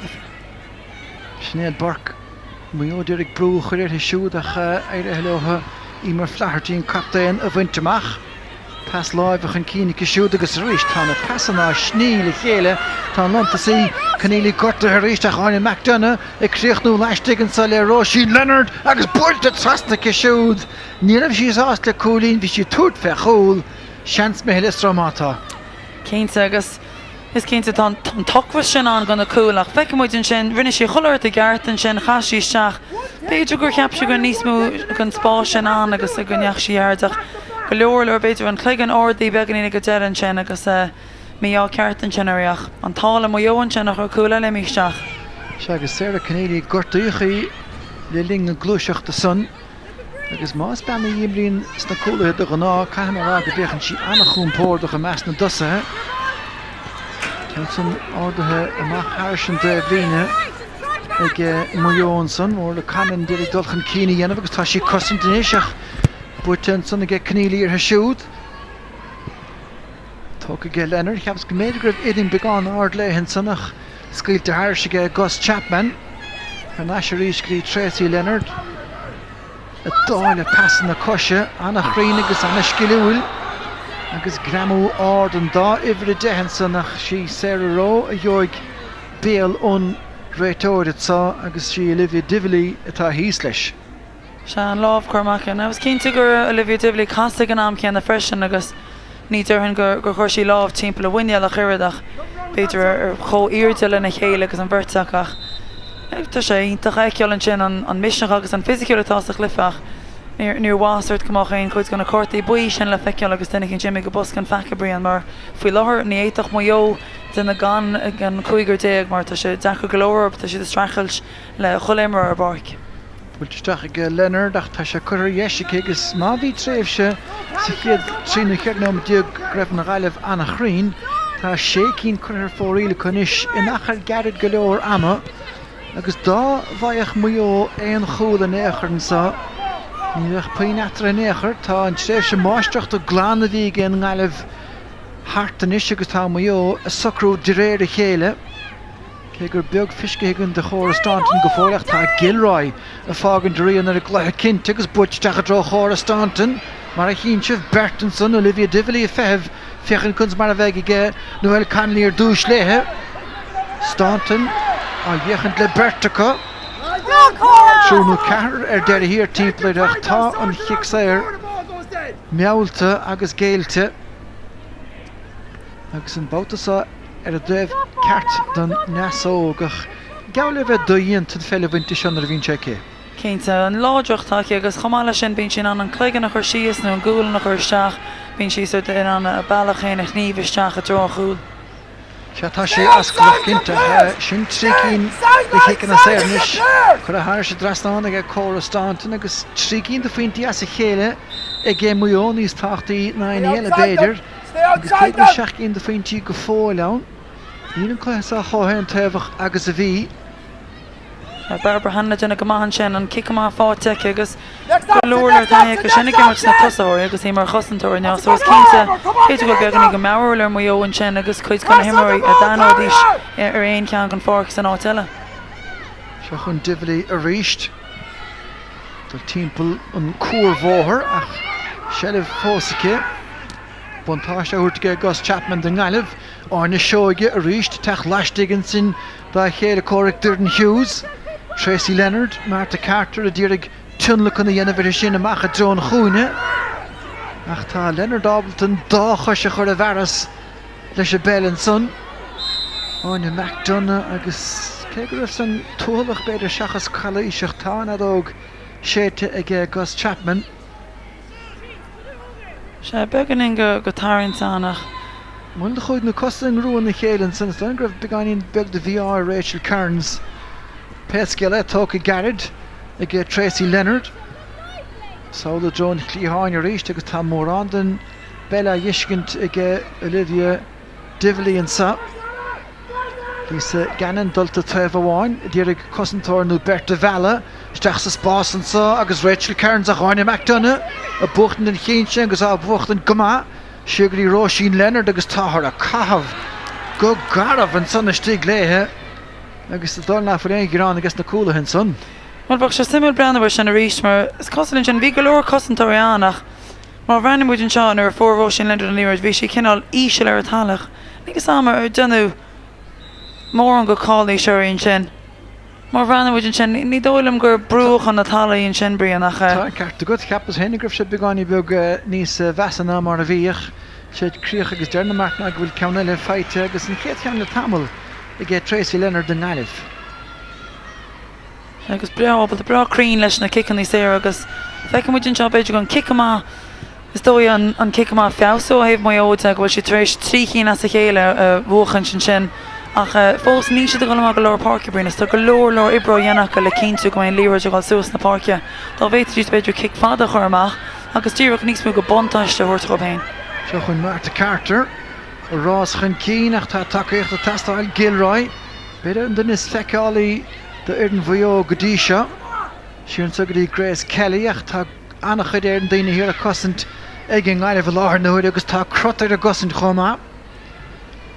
Snéad Burke Mayo Derek Brú chuir siúdach éire heilotha í mar flahartíín captain a bhainteach. Pas láimhach an cínig siúd agus ríist tá na pasanná sní le chéile tá lontasí canílí gorta a ríisteach áine McDonough ag críochnú leistigan sa le Roisin Leonard agus builte trasna siúd. Nílamh síos ást le cúlín bhí si túirt fe chúil seans me heilistrámátá. Cénta agus is cénta tá tochha sin an gan na cúlach. Feice muid an sin rinne sé choirt a gartan sin chaisí seach. Beidir gur ceap se go níos mú gan spá sin an agus a gonneach siardach. Go leor le beidir an chluig an ordaí beganí go dean sin agus míá ceartan sinariach. An tála mo johan sin nach chu cúla le míisteach. Se agus Sarah Kennedy gortaíochaí le ling an glúiseach de sun. Agus más benna dhíimlíonn sna cúlathe do gná caiimrá go bhéchann si annach chúmpórdach a meas na dosathe. Johnson ordathe amach Harrison de bhíine ag Mayoonson mór le canan deirí dulchan cíine dhéanamh agus tá sí cosint inéiseach buirteanson ag cnílí ar siúd. Tóca go Leonard cheapas go méid gribh idirn beagán ard leihann sanach scaoilte Harrisige Gus Chapman ar naisiirí scrí Tracy Leonard. A dáile pasan na cosise annach chrín agus anna sciúil agus gramú ard an dá ihre dehan sanach sí Sarah Rowe a dheoig béal ón réitóirid sa agus sí Olivia Dively atá híos leis. Se an lámh chuirmachchan. I was cinnte gur Olivia Dively casta an am ceanna freisin agus ní dúirthain gur chuir sí lámh timpeall a bhaine a chiradach beidir ar cho íordail na chéile agus an bhirrteach. Tá sé ítach eiceáil an sin an misneach agus an fisiiciúil atá sa chliffach. Níor bhásirt gomach éon chuid gona cortaí buí sin le feiceáil agus duine cinn Jimmy go boscan feicebríon mar faoi láthair ní éach Mayo duna gan an chuigur déag mar tá sé decha go leor tá si strachailt le choléimar ar barc. Búilteach go Leonard ach tá sé chuir dhéisice agus má bhí tréimhse sa chéad trína chearnám diaag greibh na gaiileh anna chrín tá sé cín chuir fóríle chunis in achar garad go leor ama agus dá bhaíoch Mayo éon chúil an éachar sa ní bheith paoin etar an éachar tá an tréimhse máisteach do glána bhí an gaiileh hart an is agus tá Mayo a socrú de réir a chéile. Cé gur beag fiscéigeann de chóir Staunton go fólaach tá Gilroy a fágan de rion ar a gluthe cinnte agus buirteach a dro chóir Staunton mar a chin sibh Bertenson Olivia Dively a fehebh fechan chuns mar a bheith ige nuail canlí ar dúis léthe. Staunton a dhéchant le Bertacha trúnú ceathir ar deir hir timppléideach tá an chiicsair meabhalta agus géalte agus an bátasá ar a dréibh ceart don neasógach geall bheith doíonn an féile bhainte sin ar bhín sé. Cénta an ládrocht táici agus chomála sin bíonn sin an chluigean nach chuir síos nó an gúil nach chuir isteach bíonn síos in an bailach chéanach níomh isteach a dro chúil. Se tá sé asclach cinnte sin trícín le chéiceann na saoirnis chur a thir sé drastáin ag Cora Staunton agus trícín do faointí as a chéile ag gé Mayo níos táchtaí na eile béidir agus chéad na seaachcín do faointí go fóil ann. Ní an chluas a chóthain taobhach agus a bhí. Barbara Hanna duna go maithan sin an cic má fáteach agus leir daine go sinna gimmart na tosair agus é mar chosantóir ne so cínta féidir go beganí go meabhar le Mayo an sin agus chuid gona himirí a daódís ar aon cean gan fórchas an áteile. Se chun Dively a ríist do timppel an cuairmhóthair ach sellh fósacha buntáiste thuirtaige Gus Chapman den gaiileh ána seoige a ríist teach leistigan sin ba chéad a córic Durden Hughes, Tracy Leonard, Martha Carter a ddírig tunla chuna dhéanamh sin amach a drón chúine. Ach tá Leonard Ableton dá chuise chur a bheras leis a bellin son. Áine McDonough agus cé go raibh san tuaillach beidir seachas chalíiseach tá adóg séite ag Gus Chapman. sé beganin go tarintánach. Mún de chuid na cosling ruúin na chélann san an gribh beganín beg de VR Rachel Kearns. Pescile tóca Garrett ag Tracy Leonard. Saola Joan Clíháin a ríist agus tá mór an den Bella Yishkint ag Olivia Dively an sa. Lisa Gannon dulta taobh amháin, dírig cosantóir nó Berta Valla, isteach sa spás an sa agus Rachel Kearns a cháine McDonough, a buchtan den chéintse agus a buchtan goma, Sugarí Roisin Leonard agus táthar a cahabh, go garabh an son a stig léthe, agus dá ná for éon gurán agus na coola hen son. Well, bach sé simú breanhar sin a ríist mar is cosan sin bhí go leor cosantóireánach mar bhreanna muid an seo ar fórhó sin Leonard an líir bhí sé cinál ísisiil ar a talach. Nígus sama ar denú mór an go cálaí seiríonn sin. Mar bhreanna muid an sin ní dóilm gur brúch an na talaíonn sin brianach. Tá ceart go ceappas héna gribh sé beáinní beg níos bhesanna mar a bhíoch, sé críoch agus dearnamartna go bhfuil ceanna le feite agus an chéad ceanna tamil i gé Tracy Leonard den Nailih. Agus breábal a brácrín leis na kickan í sé agus feice muid an seo beidir gon kickamá is dói an kickamá fiáú a héh mai óta go bhfuil si trééis tríchéín as a chéile bhuachan sin ach fós ní si go go leir parke brinas tá go leor ibro dhéanacha le cinú go mé líir gáil suas na parke. Tá bhéit dús beidir kick fada chuirmach agus tíach níos mú go bontáiste thuirt go féin. Seo chun Martha Carter rás chun cín ach tá takeíocht a testáil Gilroy. Beidir an duine feicálaí de Irden Vio Godisha. Sian sugadí Grace Kelly ach tá annach chuid an daine hir a cosint ag an gáileh láthir nuair agus tá crotar a gosint chomá.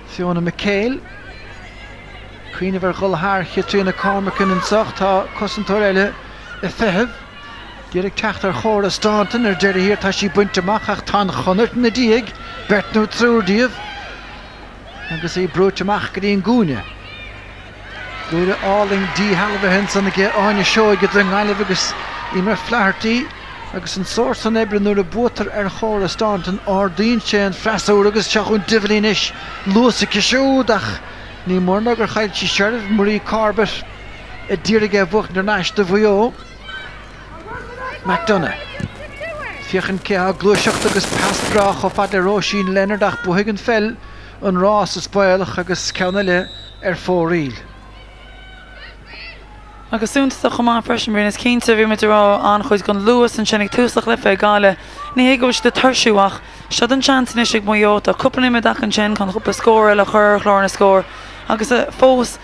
Fiona McHale. Cuoine bhar chulthar chiatriona Cormacin an soch tá cosintóir eile i fethebh. Dírig techt ar chóir a Staunton ar deidir hir tá sí buinteach ach tá chonairt na díag bert nó trúrdíomh. Agus é brúteach go dtíon gúine. Dúide áling dí halbh hen san ige áine seo go den gáileh agus í mar flehartaí agus an sóir san ebre nuair a bútar ar chóir a Staunton ardíonn sé an freasú agus teachún diflínis luasa ciisiúdach ní mórna gur chaid sí seirh Marie Corbett i ddírig a bhucht na náis de bhuió. McDonough. Fiochan cé glúiseacht agus pasrách ó fad le Roisin Leonard ach buigh an fell an rás a spáilach agus ceanna le ar fóríl. Agus súnta chumá freisin bríon is cínta bhí mit rá an chuid gon luas an sinnig túsach le fé gáile ní hé go de thuisiúach sead an seanan is mo jóta cuppaní me dach an sin chun chupa scóir le chur chlár na scór agus fós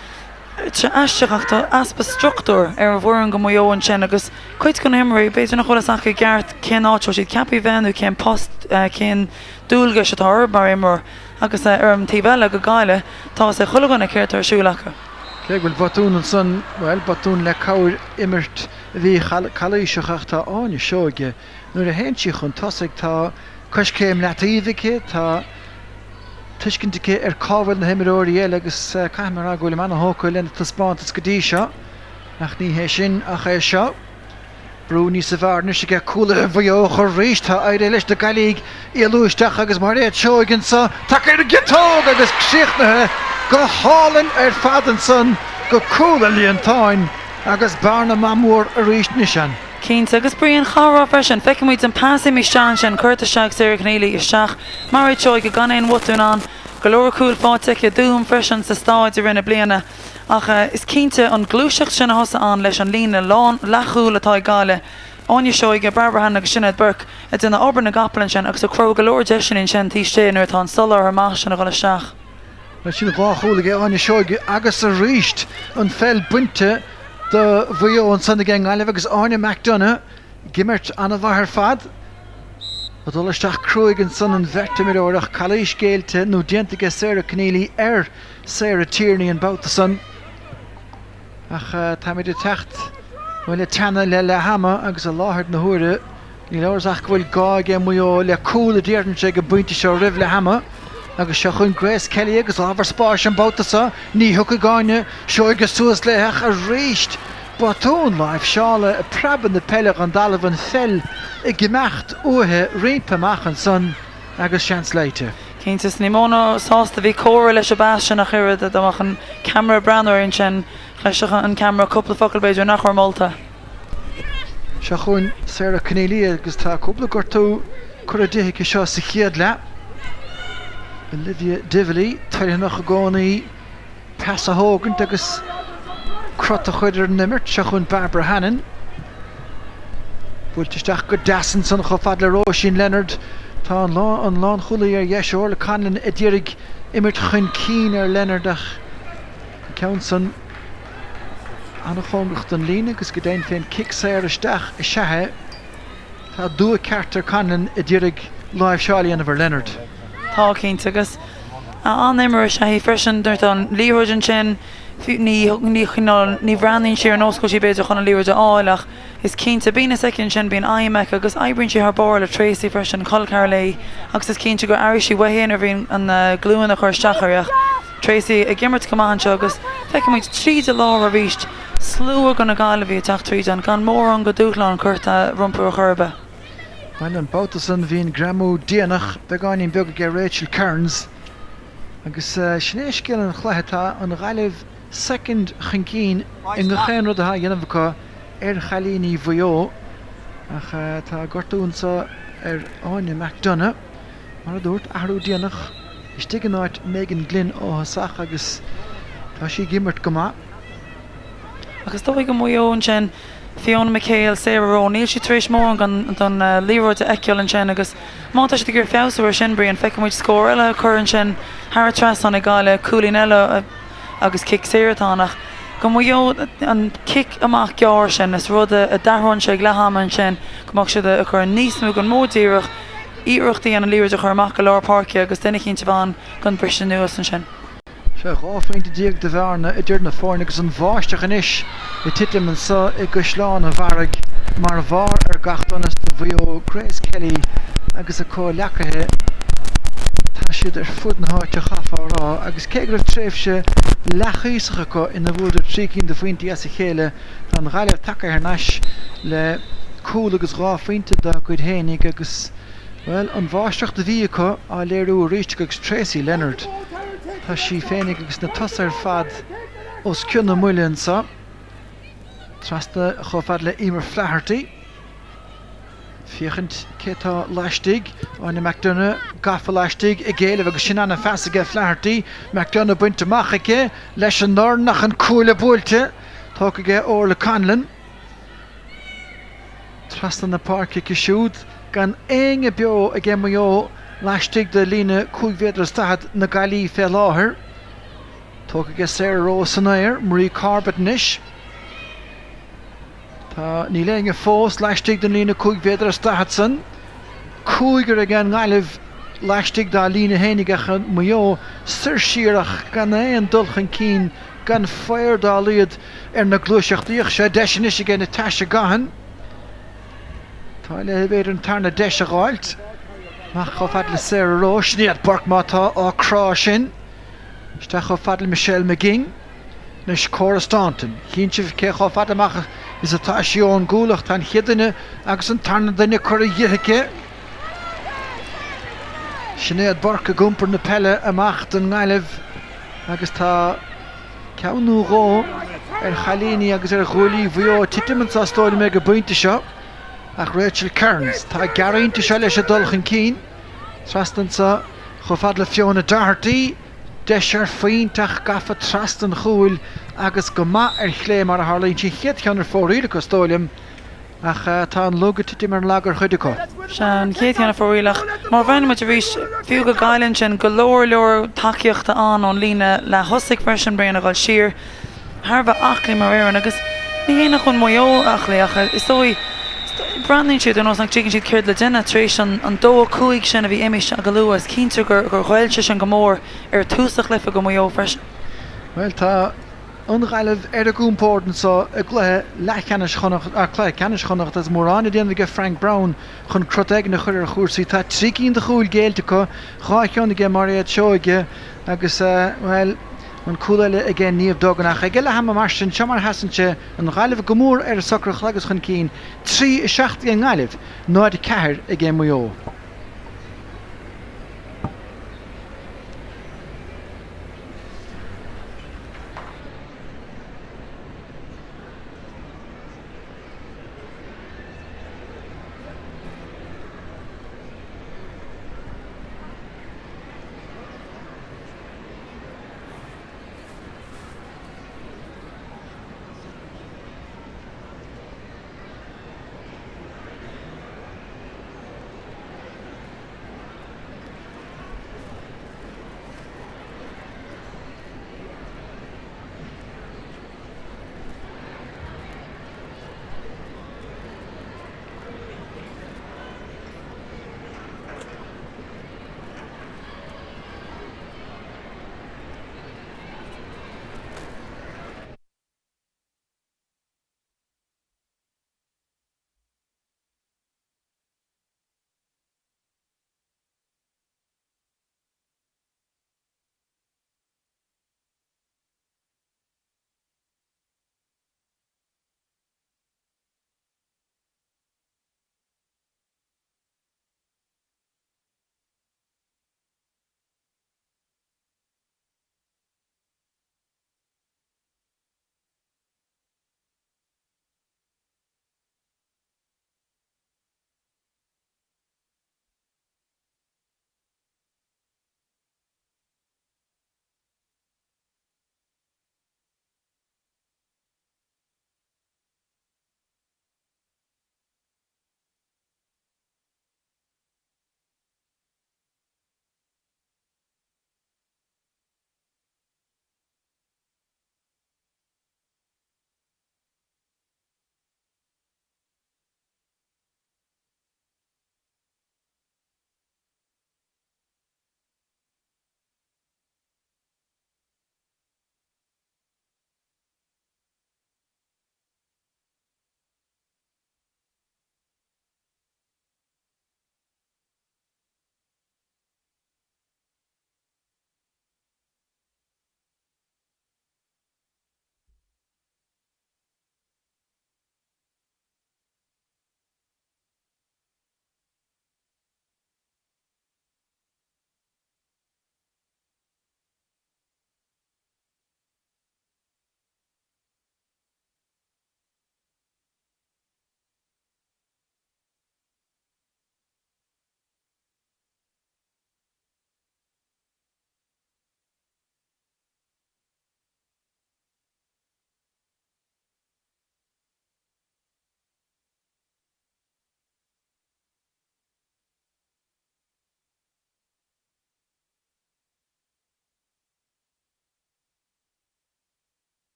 se eisteachta aspa struchtúr ar bhór an go mo an sin agus chuid gon himirí beidir nach cholas acha gceart cin áitó siad ceapí bheanú cin post cin dúlga se tar mar imor agus ar an tíbheile go gáile tá sé chulaganna céirtar siúlacha. Cé bhfuil batún an son bhfuil batún le cabhair imirt bhí chalíiseach tá áine seoige nuair a héintí chun tosaigh tá coscéim leataíomhacha tá tuiscinntacha ar cábhail na himiróirí eile agus caiimar a ghfuil mana hócail lena taspáintas go dtí seo ach ní hé sin a ché seo. Brúní sa bharne si coolla bhío chu ríis tá éidir leis de gailíg ialúisteach agus mar réad seoigann sa take ar gitóg agus csiochnathe go hálann ar fadan san go coolla líontáin agus barna mamúór a ríis nisan. Cínta agus bríon chará freisin feice muid an pasí mí sean sin chuirta seach sé cnéala isteach mar réad seoig go gan éon watún an go leor cúil fáteach dúm freisin sa stáid i rinne bliana ach is cínta an glúiseach sin a hosa an leis an lína lán lechúil atá gáile áine seoige Barbarahan agus Sinead Burke a duna obair na gapalan sin agus a cro go leor deisisin sin tí stéanúir tá solar ar más sin a gáile seach. Leis sin gháthúlaige áine seoige agus a ríist an fell buinte de bhuió an sanna gang gáileh agus áine McDonough gimmert anna bhahar fad a dulaisteach cruig an san an vertimiróireach chalíis géalte nó diantaige Sarah Keneally ar Sarah Tierney an bouta san ach tá mé de techt bhfuil le tena le hama agus a láthart na huaire ní leabharsach bhfuil gáige muo le coolla déirn sé go buinte seo rih le hama agus seo chun Grace Kelly agus ábhar spáis an bouta sa ní thuca gáine seo agus suas leach a ríist Spotón live Seála a praban na pelle an dalhan fell I gemacht uthe rimpamach an son agus seans leite. Cíntas ní móna sásta bhí córa leis a báiste nach chuir amach an camera branar in sin leis an camera cúpla focail beidir nach chuir molta. Se chun Sarah Connelly agus tá cúpla gortú chur a dithe seo sa chiad le. Olivia Dively taile nach a gcónaí Passa Hogan agus crot a chuidir nimmert se chun Barbara Hannon. Búilteisteach go dasan san cho fad le Róisín Leonard tá an lán chulaí ar dheisiúir le canlan a ddírig imirt chun cín ar Leonardach ceann san anna chóngacht an lína agus go déin féin kicksair isteach I sethe tá dua ceart ar canlan a ddírig live Seála anamh ar Leonard. Tá cínta agus an imir sé hí freisin dúirt an líróid an sin ní bhreanín siar an óscoil sí beidir chun an líróid áileach is cínta bína secin sin bíon aimime agus aibríonn si th bar le Tracy freisin colcar lei agus is cínta go airí si wahéana ar bhíon an glúin a chuir stachareach. Tracy a gimmert gomáinte agus feicimid tríd a lá a bhíist slúa gan na gáilehí teach tríd an gan mór an go dúchláán chuirta rumpú a churbe. Well an Bouterson hín gramú déanach begáin beag ge Rachel Kearns agus snéis cin an chlétha an ghaileh second chincín in go chéan rud a dhéanamhá ar chalíní bhuió ach tá gortúnsa ar áine McDonough mar a dúirt ahrú déanach is tí an áit Megan Glynn óthasach agus tá sí gimmert go maith. Agus dóigh go muón sin Fiona McHale, Sarah Rowe, níl si tríéis mór an líróid a eiceil an sin agus mátá si gur feabhsú ar sin bríon feicimid scór eile chur an sin thar tras an gáile coolín eile agus kick séirtánach. Go muo an kick amach gear sin is rud a darhann sé gleham an sin gomach si a chur níos mú an mórdíireach íireachtaí an líróid a chur amach go leir parki agus duine cinnte bhain gon brisin nuas an sin. Se ráfeinte díag de bharna I dúir na fáin agus an bháisteach inis I titim an sa I go sláán a bharag mar bhar ar gachtanas de bhuió Grace Kelly agus a có leacathe tá siad ar fud na háte chafa rá agus cégur tréifse lechaísacha go ina bhúidir trícinn de faointí as a chéile tá an ghaileh take ar nas le cúil agus ráfeinte da chuid hénig agus well an bháisteach de bhí acu á léirú ríiste agus Tracy Leonard. Tá sí féinnig agus na tosar fad os cúna muilin sa trasta cho fad le imar flahartaí fiachint cétá leistig áine McDonough gafa leistig I ggéileh agus sin anna feasaige flahartaí McDonough buinte maichaige leis an nóir nach an cúile búilte tá go ó le canlan trasta na parki siúd gan éige beo a ggé muo leistig de lína cúigvéidir stad na galí fé láthair. Tóg go Sarah Rowe san éir, Marie Corbett níis. Tá ní léinge fós leistig de lína cúigvéidir stad san. Cúigur a gan ghaileh leistig da lína héinigecha muo sirsíireach gan éon dulchan cín gan féir dá liad ar na glúiseachtaíoch sé deisinis a gé na taise gahan. Tá le beidir an tarna deis a gáilt. Mach cho fad le Sarah Rowe, sníad barc mátá á crá sin. Sta cho fad le Michelle McGing, nes Cora Staunton. Cínse cé cho fad amach is atá sión gúlach tan chiadanne agus an tarna daine chur a dhitheice. Sníad barc a gúmpar na pelle amach den ghaileh agus tá ceannú ró ar chalíní agus ar ghúilí bhuió titim an sa stóil me go buinte seo. Ach Rachel Kearns, tá garínta seo leis a dulchan cín, trastansa cho fad le Fiona Doherty, deis ar faointach gafa trastan chúil agus go maith ar chlé mar a tharlaíonn sin chiad cheann ar fóríle go stóilm ach tá an lugad titim ar lagar chuide có. Sean chéad cheanna fórílach mar bhain muid a bhís fiú go gailann sin go leor takeíochta an lína le thosaigh freisin brean a gáil siar Tharbh aclaí mar éan agus ní héana chun muo aclaíach is dói branding siad an os nach chicken siad céird le déine trééis an dó cúig sin a bhí éimiis a go luas cínte gur ghilse sin go mór ar túsach lifa go muo freisin. Well tá an ghaileh ar a gúmpóirdan sa a gluthe lechanis chonacht a cléid canis chonacht as mórrána déanamh go Frank Brown chun croteig na chuir a chósaí tá trícín de chúil géalta go chá cheanna go mar iad seoige agus well an cúile a gé níomh doganach. Ag eile ha mar sin seomar hasanse an gáileh gomór ar socr chhlagus chun cín 3-7 an gáileh náid ceathir a gé Mayo.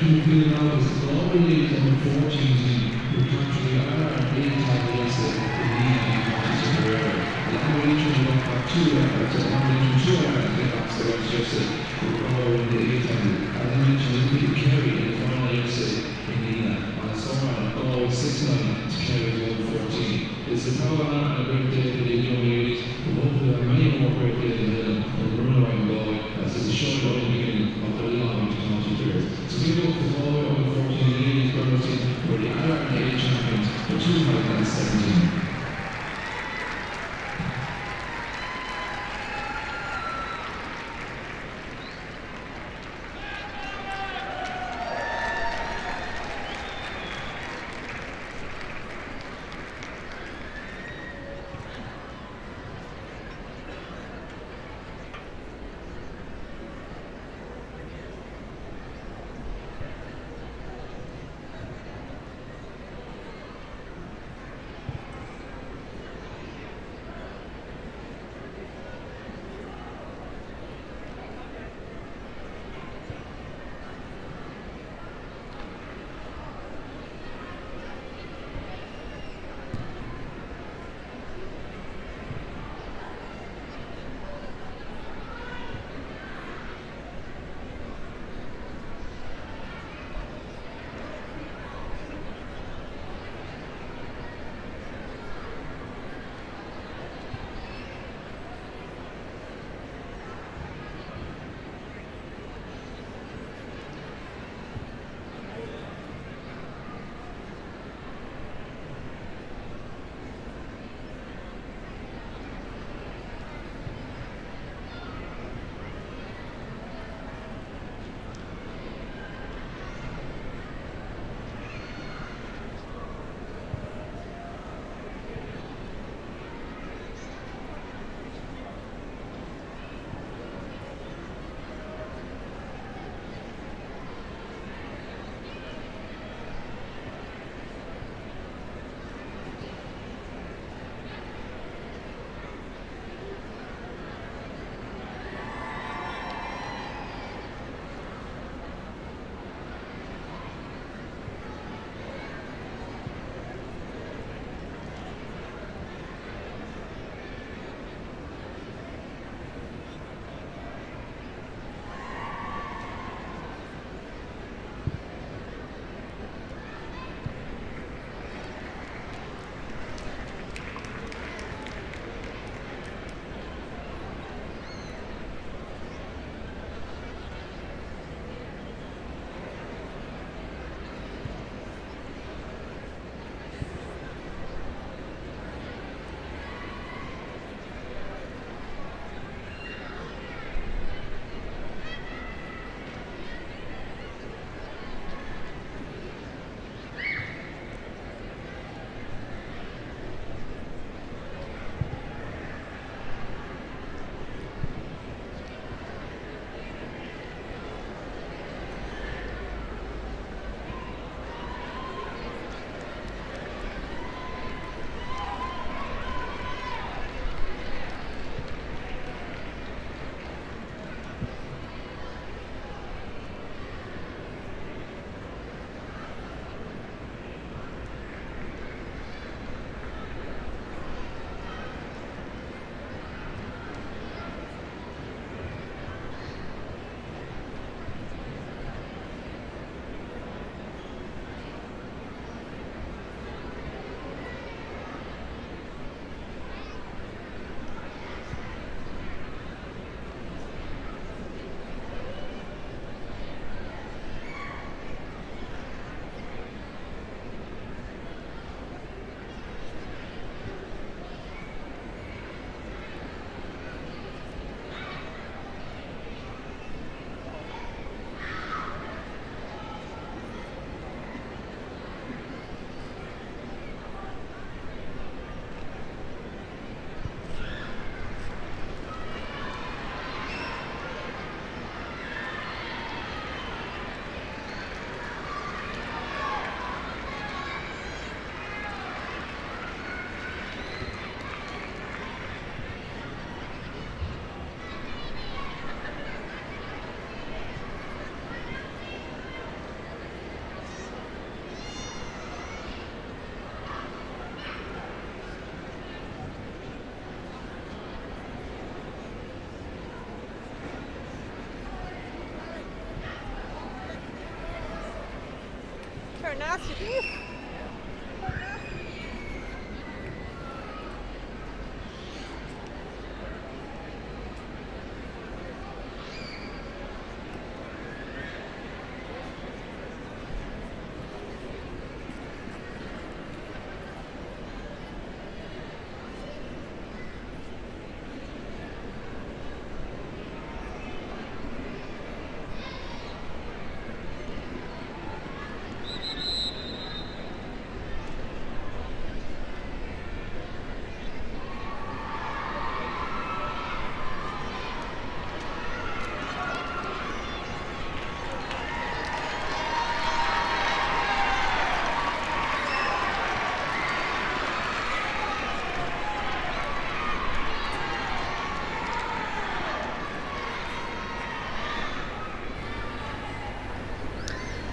to feel now is the Galway League number 14 team who captured the Ireland 8 title yesterday in the evening competition forever. The Galway Legion won back 2 Ireland, so Galway Legion 2 Ireland get back to the West yesterday who Galway won the 8 title. As I mentioned, they beat Kerry in the final yesterday in Nina. And so on, Galway 6-9 to Kerry 1-14. It's a power and a great day for the young ladies. We hope there are many more great days ahead of them on the run around Galway as it's a short out beginning of the long county tour. So we look for Galway under 14 ladies girls team for the Ireland 8 champions for 2017.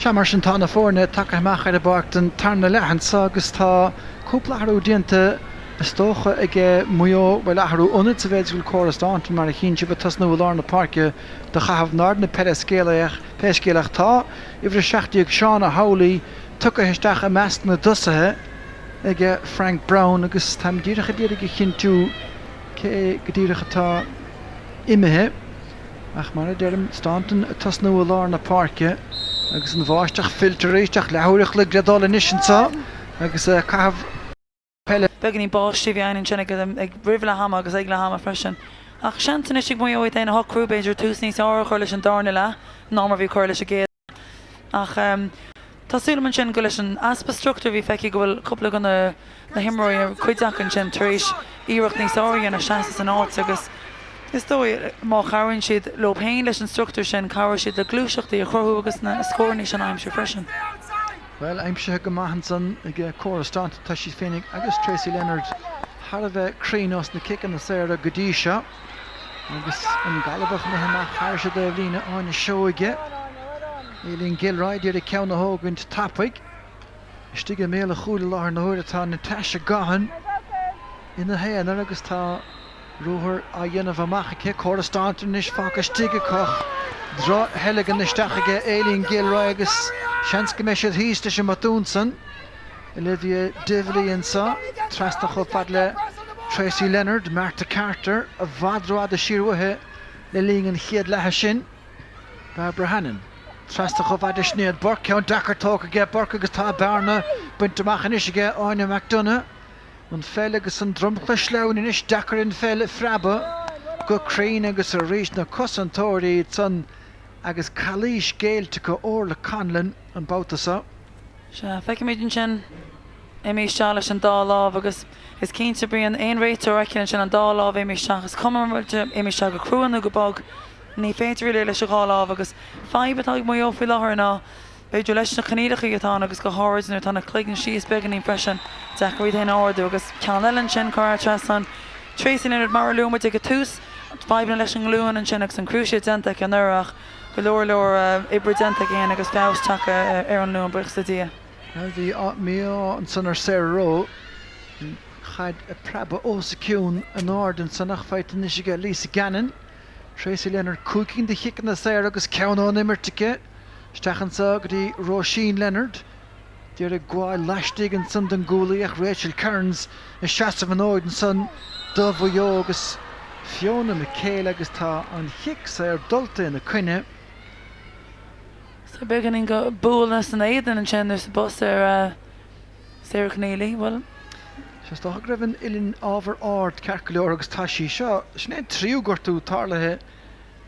Seamar sin tána fórne take amach ar a bart an tarna lehansa agus tá cúplaharú dianta istócha ige Mayo bhfuil aharú unit sa bhéidir chorastáint mar a chin sibh tasnú lá na parke de chahabh nard na pescéalaach tá ifir seachtaíag Seán a Howley tucha histeach a meast na dusathe ige Frank Brown agus tam díracha díracha chinú cé godíracha tá imethe ach mar a derm stantan tasnú lá na parke agus an bháisteach filteréisteach leabhaireach le gradal inisintá agus cahabh pelle Began í báistí bhíon sinna ag rih le hama agus ag le hama freisin. Ach seantain is go mó éana ho cruú beidir tús níos ára chuir leis an darna le námar bhí chuir leis a géad. Ach tásúlaman sin go leis an aspa struchtúr bhí feici go bhfuil coppla gan na himróí chuideach an sin tar éis íireacht níos ára an seansas an áit agus is dói má charann siad lo péin leis an struchtúr sin cabhar siad le glúiseachtaí a chorthú agus na scóirní sin aimsir freisin. Well, aimse go maithan san ag chorastáint tá si féinnig agus Tracy Leonard har a bheith crínos na kickan na séra godí seo agus an galabach na himach thar se de bhlína áinna seoige Éilín Gilroy dúir a ceanna hógant tapig stige méle chúla láthar na huiratá na teise gahan ina héanar agus tá Rúthar a dhéanamh amachcha chorastáintir níos fácha stige coch Dra heligan na stachaige Éilín Gilroy agus seanske me siad híiste sem matúnsan Olivia Divlionsa trastach op fadle Tracy Leonard, Martha Carter a bhadrád a siúthe le lígan chiad lethe sin Barbara Hannon trastach op fad a snéad borc ceann dacartóg aige borc agus tá bearna buinteach an isige áine McDonough an fel agus an drumchla sleún in is dacar in fel frabba go crain agus a rís na cosantóirí san agus chalís géalte go orla Conlon an bátasa. Se feice méidin sin éimi seala an dá láh agus is cínte bríon aon réitar aiceann sin an dá láh éimi seachas cumarte éimi se go cruúanú go bag ní féidir le leis a gá láh agus feibetá mó fi láthir ná beidir leis na chaníidecha atá agus go háirnar tána cligan síos began í freisin decharí an áardú agus cean eile sin choir tresan Tracy Leonard mar luúma go tús feibna leis an glúan an sin agus an cruúise denta an nuach go leor ibre denta géan agus fás take ar an luúan brich sa dia. Bhí mé an san ar Sarah Rowe chaid a praba ósa ciún an ádan san nach feitin is go Lisa Gannon Tracy Leonard cúcinn de chican na Sarah agus ceanán immertice stechan sa go dtí Roisin Leonard Dúir a gháil leistigh an san den gúlaíach Rachel Kearns is seaamh an áidan san dómhó agus Fiona McHale agus tá an chic sa ar dulta in na cuine So began go búlnas an éan an sin sa bus ar Sarah Connelly, well Sés tá raibhann ilinn ábhar áard cearcailóir agus tá sí seo sné tríú gortú tarlathe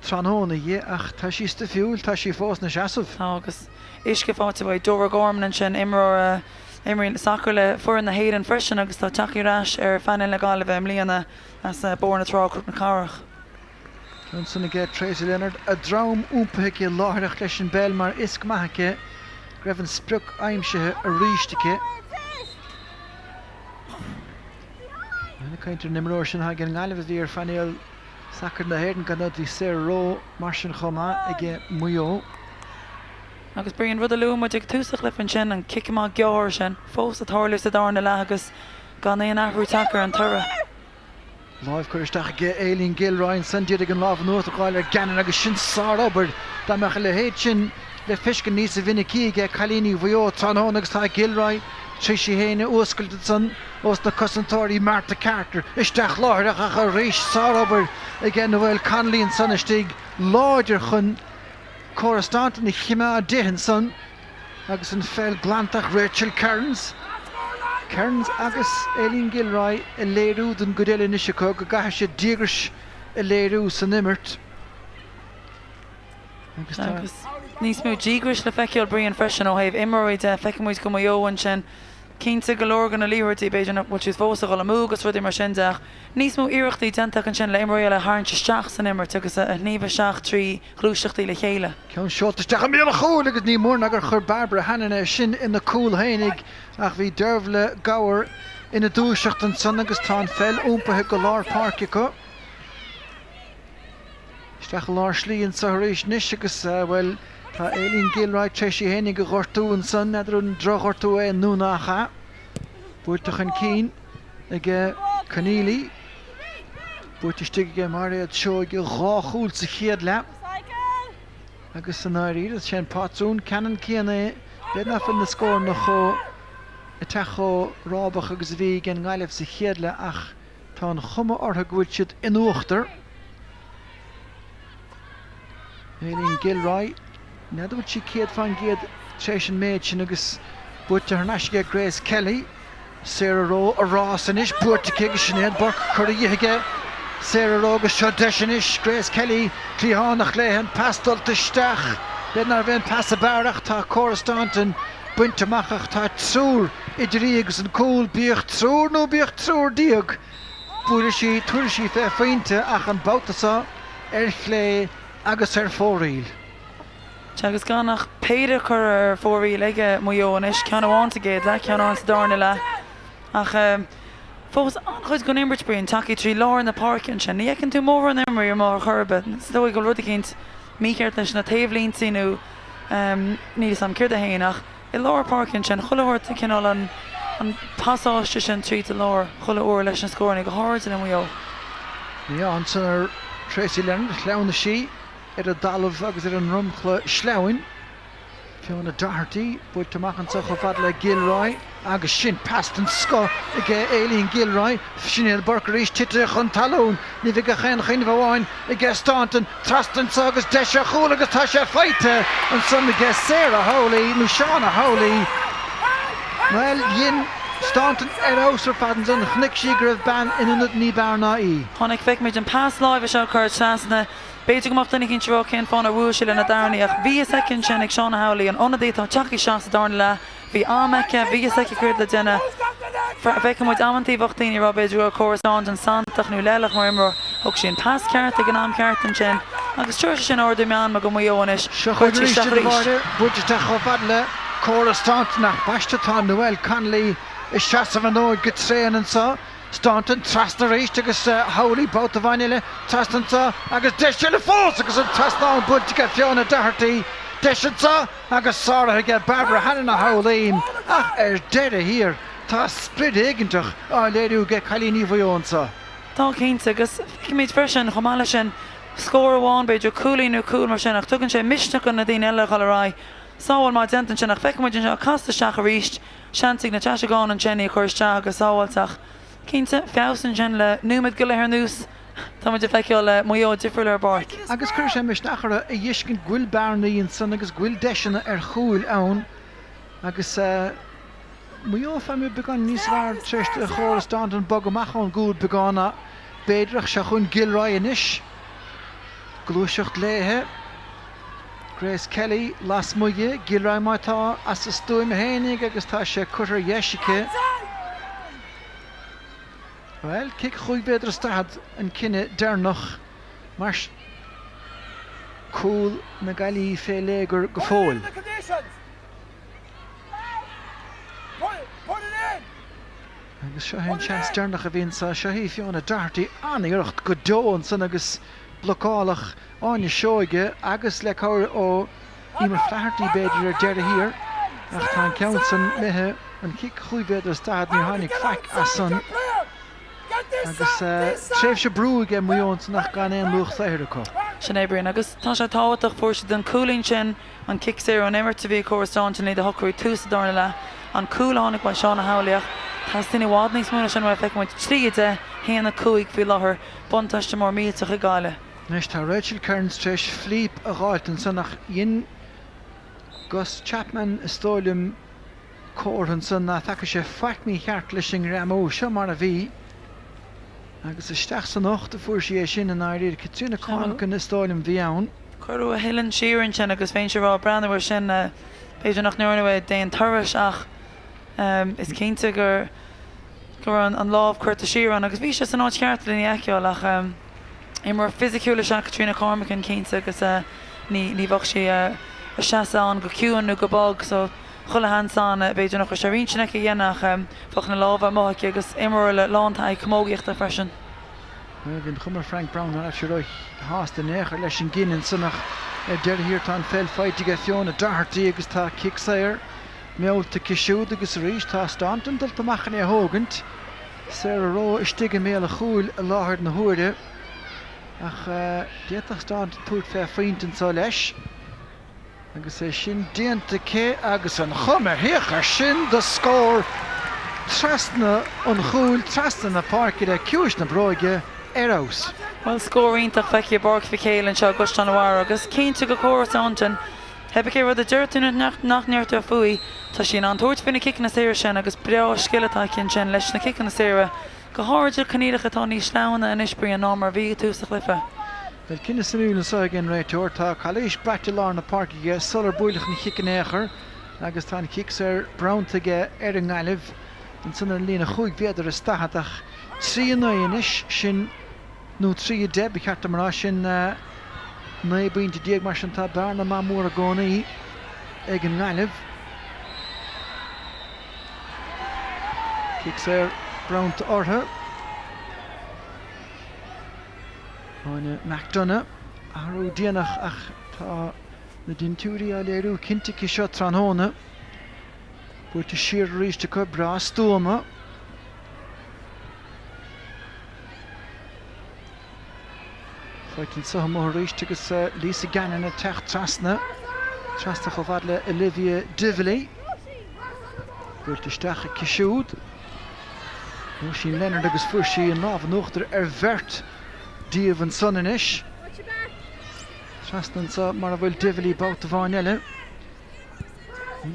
tróna dhé ach tá sí sta fiúil tá sí fós na seaamh. agus isce fáte bhaid Dora Gorman an sin imreoir imíon sacr le fuair na héan freisin agus tá takeíráis ar fanin le gála bheith mlíana as borna trácrút na carach. Chun sanna ggé Tracy Leonard a drám úmpaice láthirach leis an bell mar isc maithace raibhann spruc aimsethe a ríisteige. Ana caintear nimróir sin ha gin ngáileh bhí ar fanéal sacr na héan gan bhí Sarah Rowe mar sin chomá ige Mayo. Agus bríon rud a luúma ag túsach le an sin an kicá geir sin fós a tharlas a darna le agus gan éon ahrú takear an tura. Láimh chuiristeach ige Éilín Gilroy san diaad an láh nuair a gáil ar ganan agus sin sár obair dá mecha le héad sin le fiscin níos a bhína cíige chalíní bhío tánón agus tá Gilroy trísí héine úscailte san os na cosantóirí Martha Carter isteach láireach a chu rééis sárabar a gin bhfuil Conlíonn san istíg láidir chun chorastanta na chiime a déhan san agus an fel glantach Rachel Kearns agus Eileen Gilroy a léirú den godéile nisisicó go gaithe sé dígris a léirú san imirt. Agus níos mú dígris le feiceol bríon freisin ó thaobh imóid feicimúid go Mayoan sin cínta go leor gan na líortaí beidir bhil is fósa go mú agus ruidir mar sin deach. Níos mú iirechtaí dentach an sin le imóí le háintse seach san imirt agus a níomh seach trí glúiseachtaí le chéile. Ceann seoltaisteach am míle chúil agus ní mór gur chur Barbara Hannan sin ina cúil hénig ach bhí derbhle gabhar ina dúiseacht an san agus tá fel úmpathe go lár páirce go. Isteach lár slíonn sa rééis níos agus bhfuil tá Eileen Gilroy trísí hénig go ghortú an san neidir an droghortú é núnacha. Búirteach an cín ag Conneely. Búirteiste go mar éad seo go ráchúil sa chiad le. Agus san áiríad sin pátrún ceann cíanna bedna fin na scór nach cho i techo rábach agus bhí gan gáileh sa chiad le ach tá an chuma ortha gúil siad in uachtar. Eileen Gilroy Nedú si céad fan géad tréis an méid sin agus búirte ar neisige Grace Kelly Sarah Rowe a rás inis búirte céige sinnéad bar chuiríthe Sarah Rowe agus seo deisinis Grace Kelly clíhánach léhan pastalta isteach bednar bhéin pas a barach tá chorastántan buinteachach tá trúr idirí agus an cúil bíocht trúr nó bíocht trúr díog tuair sí fé faointe ach an bátasá chlé agus ar fóríl. Teagus gánach péidir chur ar fórí leige Mayoan is ceann bháinte géad le ceann an darna le ach fós an chuid go imirt bríon takeí trí láir na parcin sin ní ecinn tú mór an imirí ar mar churbe dóigh go rudí cinnt míceart leis na taobhlín sinú níos an céir a héanaach i láir parcin sin chulairta cinál an pasáiste sin trí a láir chula uair leis an scóirna go háirta na Mayo. Ní an san ar Tracy Leonard leanna sí ar a dalamh agus ar an rumchla sleáin Fiona Doherty buirteach an sa chofad le Gilroy agus sin pastan sco ag Eileen Gilroy sinnéad barcar éis tiite chun talún ní bhí go chéan chuine bháin i g Staunton trastan sa agus deise chúil agus tá sé feite an san ag Sarah Howley nó Seanna Howley well dhéon Staunton ar ausar fadan san chnic sí go raibh ban inúnad ní barna í. Tháinig feicimiid an pás láimh seo chuir seasanna Beidir go machtainnig cinn tro cén fána bhuail le na darnaí ach bhí secinn sin ag Seanna Howley an onadí tá teachí seas darna le bhí ámeice bhí seice cuirt le déine feicimiid amantí bhachtaí ra beidir go chorasán an santach nó leilech mar imar thug sin pás ceart ag an am ceartan sin agus tuair sin orda meán me go Mayoanis buirte te chofad le chorastánt nach baistetá Noel Conley is seasamh an óid go tréan an sa Staunton trasna rééis agus Howley bouta bhaine trasnanta agus deise le fós agus an trasná buirte go Fiona Doherty deisianta agus sára go Barbara Hannan a Howley ach ar deire hir tá sprid éigeantach á léirú go chalíní bhaonsa. Tá cínta agus feicimiid freisin chomáile sin scór amháin beidir coolíú cool mar sin ach tugann sé misneach an na daine eile chalará sáil má dentan sin ach feicimiid sin casta seach a ríist seantigh na teise gáin an Jenny chuiriste agus sáhailteach cínta feabhsan sin le nuamid go léir nús tá muidir feiceáil le Mayo difriúil ar barc. Agus chuir sé misneachara a dhiiscin ghuiil bearnaí san agus ghuiil deisina ar chúil ann agus Mayo feimú beagán níos bhar tríist a chorastáint an bog amach an gúil beána béidirach se chun Gilroy inis glúiseacht léthe Grace Kelly las muige Gilroy mátá as a stúim hénig agus tá sé chuir dhéisice well kick chuig beidir stad an cinenne dearnach mar cool na galí fé légur go fóil. Agus seo hen chans dearnach a bhíonn sa seo hí Fiona Doherty aníocht go dóin san agus blocálach áine seoige agus le cáir ó imar flahartaí beidir ar deire hir ach tá an ceann san methe an kick chuig beidir stad ní tháinig feic as san agus tréimh se brú ige Mayoan nach gan éon luach saoire có. sin ébrion agus tá sé táhaach fuair den cooling sin an kick sé an immer bhí choirán sin de hocurí túsa darna le an coolánig bhaid seánna hálaach tá sinna bhád níos múna sin fe mu tríide héanana cuaig fi láthair buntaiste mór míteach a gáile. Nes tá Rachel Kearns treis flíp a gáiltan san nach dhéon Gus Chapman stólim córan san na take sé feicmí cheart leis sin ramó seo mar a bhí agus isteach san nachta fuair sé sin an áiríir citúna cánacha na stólim bhí ann. Corú a hilann siúrann sin agus féin se rá brandhar sin beidir nach nuirna déon thuras ach is cinnte gur an lámh chuirta siúran agus bhí sé san áit cheart le ní eiceáil ach I mar physiciúla se Trína Cormacin cinnte agus ní bhah sé a seaán go ciúanú go bog so chula hanán beidir nach sé rinne a dhéannach fach na lábh maici agus imar le lánta ag commógaíocht a freisin. Bhín chumar Frank Brown a se roih háasta néchar leis sin ginn sanach deir hir tá fel feite a fionna dartaí agus tá kicksair méolta kisisiúd agus ríis tá stantan dul amachchan é hógant sé a ró istige méle chúil a láthir na thuide ach déach stand túirt fé faointan sa leis agus é sin déanta cé agus an chumar héchar sin de scór trasna an chúil trasna na parkid a ciúis na bróige arás. Well scóírítach feici barc fi céilann seo go anhhar agus cinnte go choirántain heb ché rud a deirúna nach neirta a fuí tá sin an tuairt finna kick na séir sin agus breá skilletá cin sin leis na kick na séire go háidir caníirecha tá ní slána in isbrí an námar bhí túsa chlifa. Well cinna sanúna sa gin réiteir tá chaléis brete lá na parkige sular builech na chicken éair agus tá kicks browntaige ar an gáileh an sanna lína chuig véidir is staach trí inis sin nó trí deb cheart marrá sin na buinte déag mar sin tá darna má mór a gcónaí ag an gáileh. Kicks Brownta ortha Háine McDonough arú déanach ach tá na dintúí a léirú cinntici seo tranhóna buirte siar ríiste chu bra stóma Fáitin sa mór ríiste agus lísa ganan a techt trasna go bhfad le Olivia Dively buirte steach a cisiúd nó sin Leonard agus fuair sí an lábh nóachtar bheirt díobh an son inis. Trasnan sa mar a bhfuil Dively bouta bháin eile.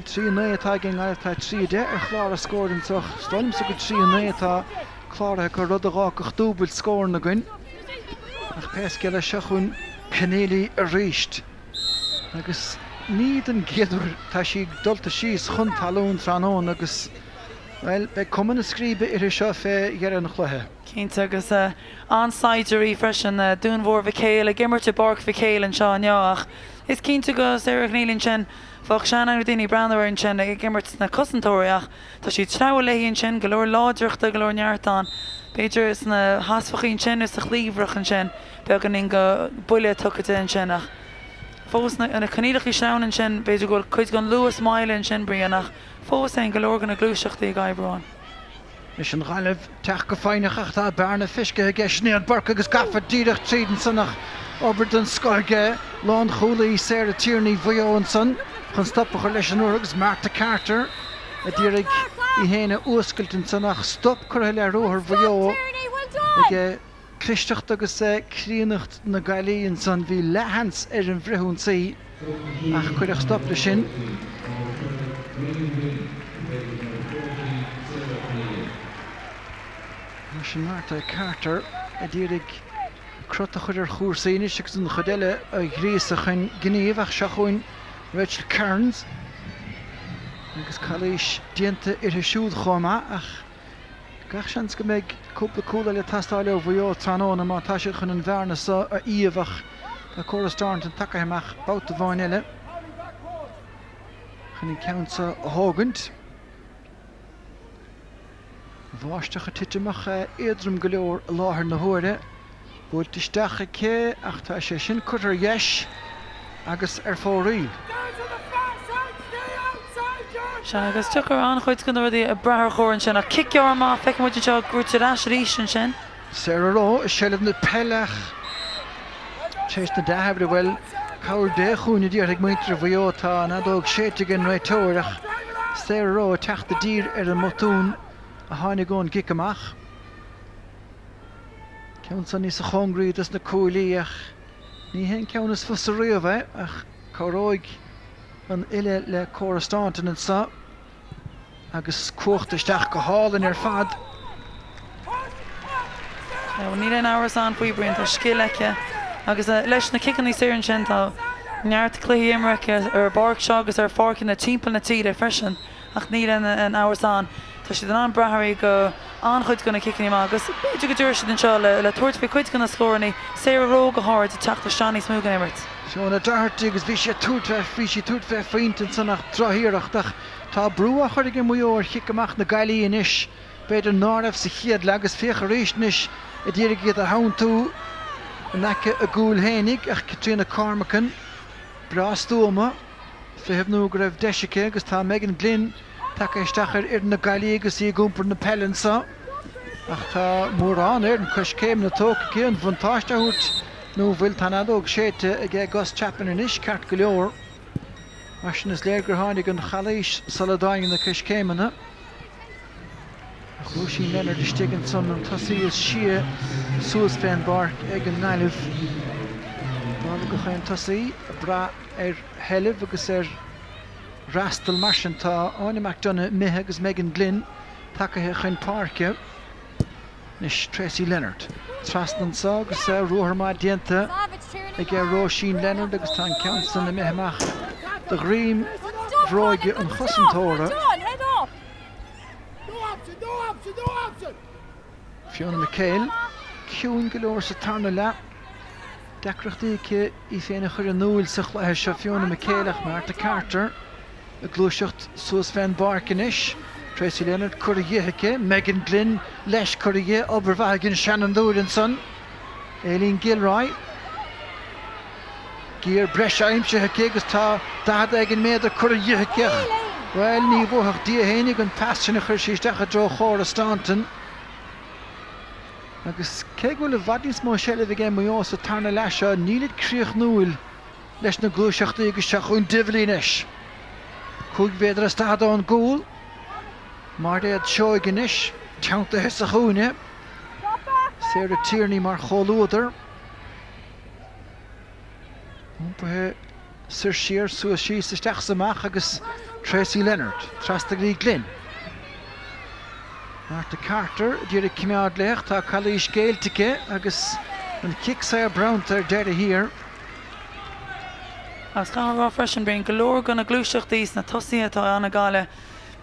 Trí atá gin gáileh tá tríide ar chláir a scóirn soch stoilm sa go trí atá chláirithe go rud arácach dúbailt scóir na gin ach péasca le seachún canéalaí a ríist agus níd an géadúir tá sí dulta síos chun talún tránón agus well be cuman a scríbe ar seo fé dhear an chluthe. Cínta agus ansáidirí freisin dúnmhór bhí céil a gimmarte barc bhí céil an seo neach. Is cínta go sé gnílinn sin fach sean an daoine brandhar sin ag gimmart na cosantóireach tá sí trehaléonn sin go leor láidireachta go leor neartán. Beidir is na hasfachín sin is a chlíomhrachan sin be gan go buile tuchate an sinach. Fós na caníireachí seanan sin beidir go chuid gan luas mailin sin brianach fós é go leor gan na glúiseachtaí gaibrán. Is an gáileh teach go féinach tá bearna fisce a gceisnéad barca agus gafa díireach trídan sanach obair den scoilge lán cholaí séir a tíirní bhuió an san chun stoppa chu leis an uair agus Martha Carter a dtíirigh I héine uascailtin sanach stop chutha le róthar bhuió ag Christeacht agus críanacht na Gailíonn san bhí lehans ar an bhrithún saí ach chuideach stop le sin. Sin Martha Carter a dtíirigh crota chuir ar chóirsaoine agus an chodeile a gréasa chun gníomh ach seachúin Rachel Kearns agus chaléis dianta ar siúd chomá ach gach seans go méid cúpla cúla le tastáile ó bhuió tránóna má tá sé chun an bhearna sa a íomhach a chorastáint an takeimach bouta bháin eile chun in ceansa a hágant. Bháisteach a titeach éadrom go leor a láthair na thuaire búirt isteach a cé ach tá sé sin chutar dheis agus ar fóraí. Se agus tuchar an chuid go ruí a brethir chórann sin a kiccear má feice muid seo grúte ras ríis an sin. Sarah Rowe is sellh na pellach Chase na dahabra well cair de chúna dír ag muintre bhíotá na dóg séitigin réitóireach Stair ró teachta dír ar an motún a tháinig gón gicamach. Ceann san níos a chongriad as na cúlaíach ní hen ceann is fusa riamh ach choróig an ile le chorastántan an sa agus cuachtasteach go hálan ar fad. Ní an áras an faoi brint ar scilaice agus leis na cican í séan sin tá neart cluí imreice ar barc seo agus ar fácin na timppla na tíide freisin ach ní an áras an. Tá si den an brathirí go anchuid gona cicaní agus beidir go dúir sin seo le tuairt fao chuid gona scóraní sé ró go háir de teachta seaní smúgan imirt. Seo na dartí agus bhí sé túirtfe faointan san nach trothíireach tá brúa chuir go muor chiicamach na gaiilí inis beidir náramh sa chiad le agus fécha réisnis I dtír a hawn tú nace a gúil hénig ach Katrina Cormacan brastúma fihib nú go raibh deisice agus tá Megan Glynn take istachar ar na gaiilí agus í gúmpar na pellansa ach tá mór an ar an cos céim na tóca an bhantáiste út nó bhfuil tá nadóg séite ag Gus Chapman inis ceart go leor mar sin is léir gur tháinig an chaléis saladáin na cos céimena Roisin Leonard is stigin son an tosaí is sia suas féin barc ag an nailimh. Dála go chain tosaí bra ar heilimh agus ar rastal mar sin tá áineach donna mithe agus Megan Glynn takeithe chain parce nis Tracy Leonard. Trastan sa agus ruachar má dianta ag Roisin Leonard agus tá an ceann san na mitheach de ghriam bhróige an chosantóra. Fiona McHale, ciún go leor sa tarna le. Decreachtaíce I féinna chuir an núil sa chluithe seo Fiona McHale ach Marta Carter. A glúiseacht suas féin barc inis. Tracy Leonard chuir a dhéiche, Megan Glynn leis chuir a dhé obair Shannon Dúrinson. Aileen Gilroy. Gír breis aimsethe agus tá dad ag an méidir chuir a dhéiche. Well, ní bhuaach dia hénig an passionna chuir síisteach a dro chóir a Stanton. Agus cé bhfuil a bhadís mó seileh ag mó sa tarna leis seo nílid críoch núil leis na glúiseachtaí agus seachún dibhlínis. Cúig bhéidir a stad an gúil. Mar éad seoig inis, teanta his a chúne. Séir a tíirní mar cholúidir. Úmpathe Sir Shear suas síos isteach samach agus Tracy Leonard, Trastagrí Glynn. Marta Carter, dír a cimiad leach tá chalís géiltice agus an kick-sair browntar deire hir. As gan rá freisin bring golóir gona glúiseachtaí na tosaí atá anna gáile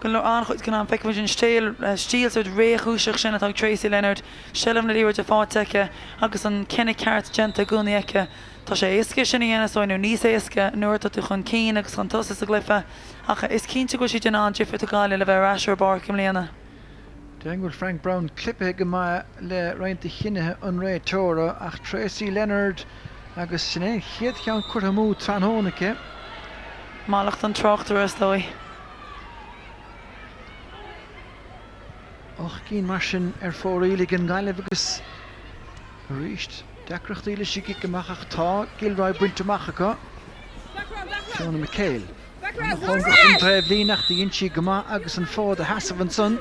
golóir anchuid gan an feicimid an stíl so réúiseach sin atá Tracy Leonard, seilm na líir de fáteike agus an cinenne ceart genta gúnaíice. Tá sé isce sin dhéana sáinú níos éisce nuair tú chun cín agus an tosa a glyfa acha is cínte go si den an difir a gáile le bheith rasúir barcim léana. Dengur Frank Brown clipe go mai le roiinte chinethe an réitóra ach Tracy Leonard agus sinné chiad ceann cuathamú tranhónacha. Málacht an trochttar is dói. Och cín mar sin fórílig an gaiileh agus ríist. Decreachtaí le siigi goachach tá Gilroy buinteach acu. Fiona McHale. An chungacht an bréibh líneach dtíonn si go maith agus an fád a hasamh an son.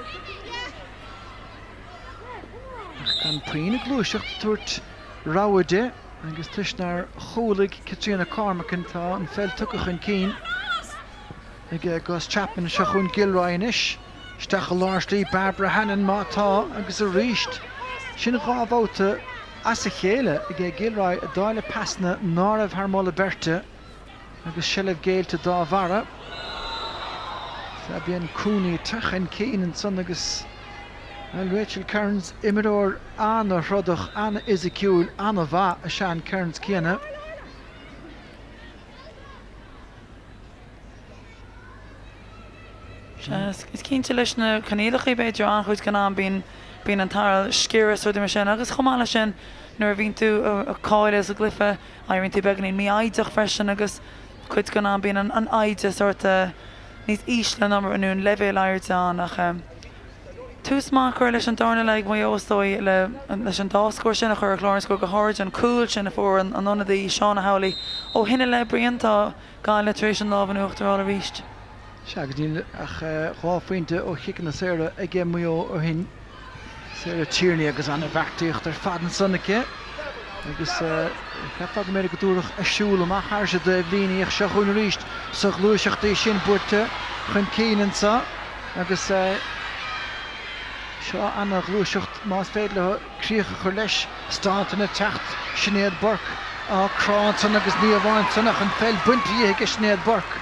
Ach gan paoine glúiseacht tuairt ráide agus tuisnar chólaigh Katrina Cormacan tá an fel tucach an cín. Ag Gus Chapman se chun Gilroy inis. Steach a láirslí Barbara Hannon mátá agus a ríist. Sin gábháta as a chéile ag Gilroy a dáile pasna náramh Harmola Berta agus seileh géilte dá bhara. Tá bíonn cúnaí tuchan cín an son agus Rachel Kearns imimeóir anna rhodach anna Isiciúil anna bha a sean Kearns céanna. Is cínte leis na canílachaí beidir anchuid gan an bín an tarl scéras ruidir mar sin agus chomála sin nuair bhín tú a cáile a glyfa a bhín tú beganín mí aideach freisin agus chuid gan an bín an aide sorta níos ísle ná anún levéil airte an ach tús má chuir leis an darna le Mayo stoi leis an dáscóir sin a chur Lawrence go háid an cúil sin a fór an anonadaí Seán Howley ó hinine le brianta gáil leéis an lábhan uachtarrá a ríist. Seag dín ach cháfuinte ó chican na séire ag Mayo ó hin séire tíirní agus anna bheachtaíocht ar fadan sannacha agus cheapfad mé go dúrach a siúla amach thar sé de bhlíní ag se chuin ríist sa glúiseachtaí sin buirte chun cíanaan sa agus seo anna glúiseacht más féad le críocha chu leis stáanta na techt Sinead Burke á Cranton agus ní bhhain sanach an fel buntaí ag Sinead Burke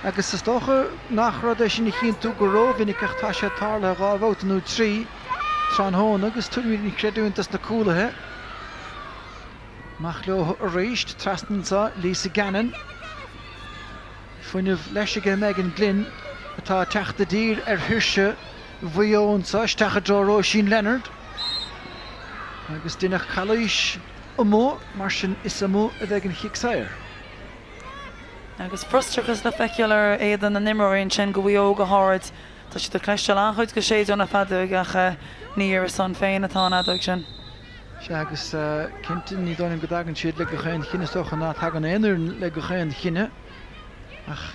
agus is tócha nach rud é sin na chin tú go róhhinnig tá sé tála gábhótanú trí Trán hón agus tuaí ní creúntas na cúlathe Mach leo a réist trastan sa Lisa Gannon fuineh leis aige Megan Glynn atá teachta dír ar thuirse bhuión sa isteach dróró sin Leonard agus duine chalais mó mar sin is mó a bheith an chiicsair. Agus frustragus le feicealar éan na nimróíonn sin go bhío go háid tá si do cléisteil anchuid go séidirna fadú gacha níor san féin atá adag sin. Se agus cinnte ní dáin go dagan siad le go chéin chinestocha ná tagan éidir le go chéin chinne ach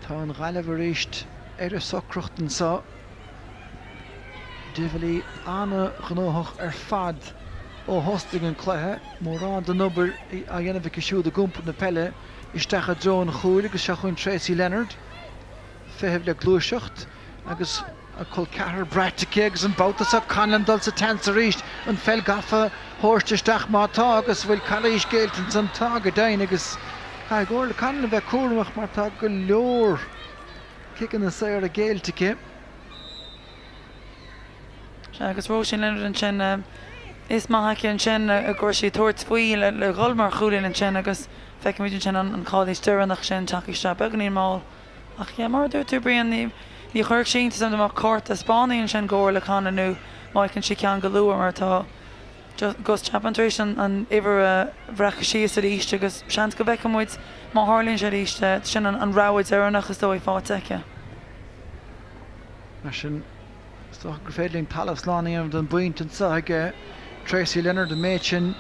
tá an ghaileh réist ar a socrochtan sa Difilí anna gnóthach ar fad ó hosting an chluthe mór an den nubair a dhéanamh go siúd a gúmpa na pelle isteach a drón chúil agus se chun Tracy Leonard fehebh le glúiseacht agus a col cethir breitice agus an boutas a canlandal sa ten sa ríist an fel gafa thuirteisteach mátá agus bhfuil chalais géiltan san tá go dain agus ggóir le canna bheith cuaramach mar tá go leor cican na saoir a géiltice. Agus Roisin Leonard an sin is maithace an sin a ggur sí tuairt faoi le ghulmar chuúlainn an sin agus feice muidir sin an chálaí steireannach sin takeiste beganí má ach mar dúir tú brion ní chuir sin sam amach cort a Spáinaíonn sin ggóir le chana nó maicinn si cean go luúar mar tá gus chapantaréis an ihar bhreacha síos a ríiste agus sean go bheith muid má hálíonn sé ríiste sin an ráid arannach is dói fátecha. Mar sin sto gur féidlín talamhsláíon den buint an sa aige Tracy Leonard an méid sin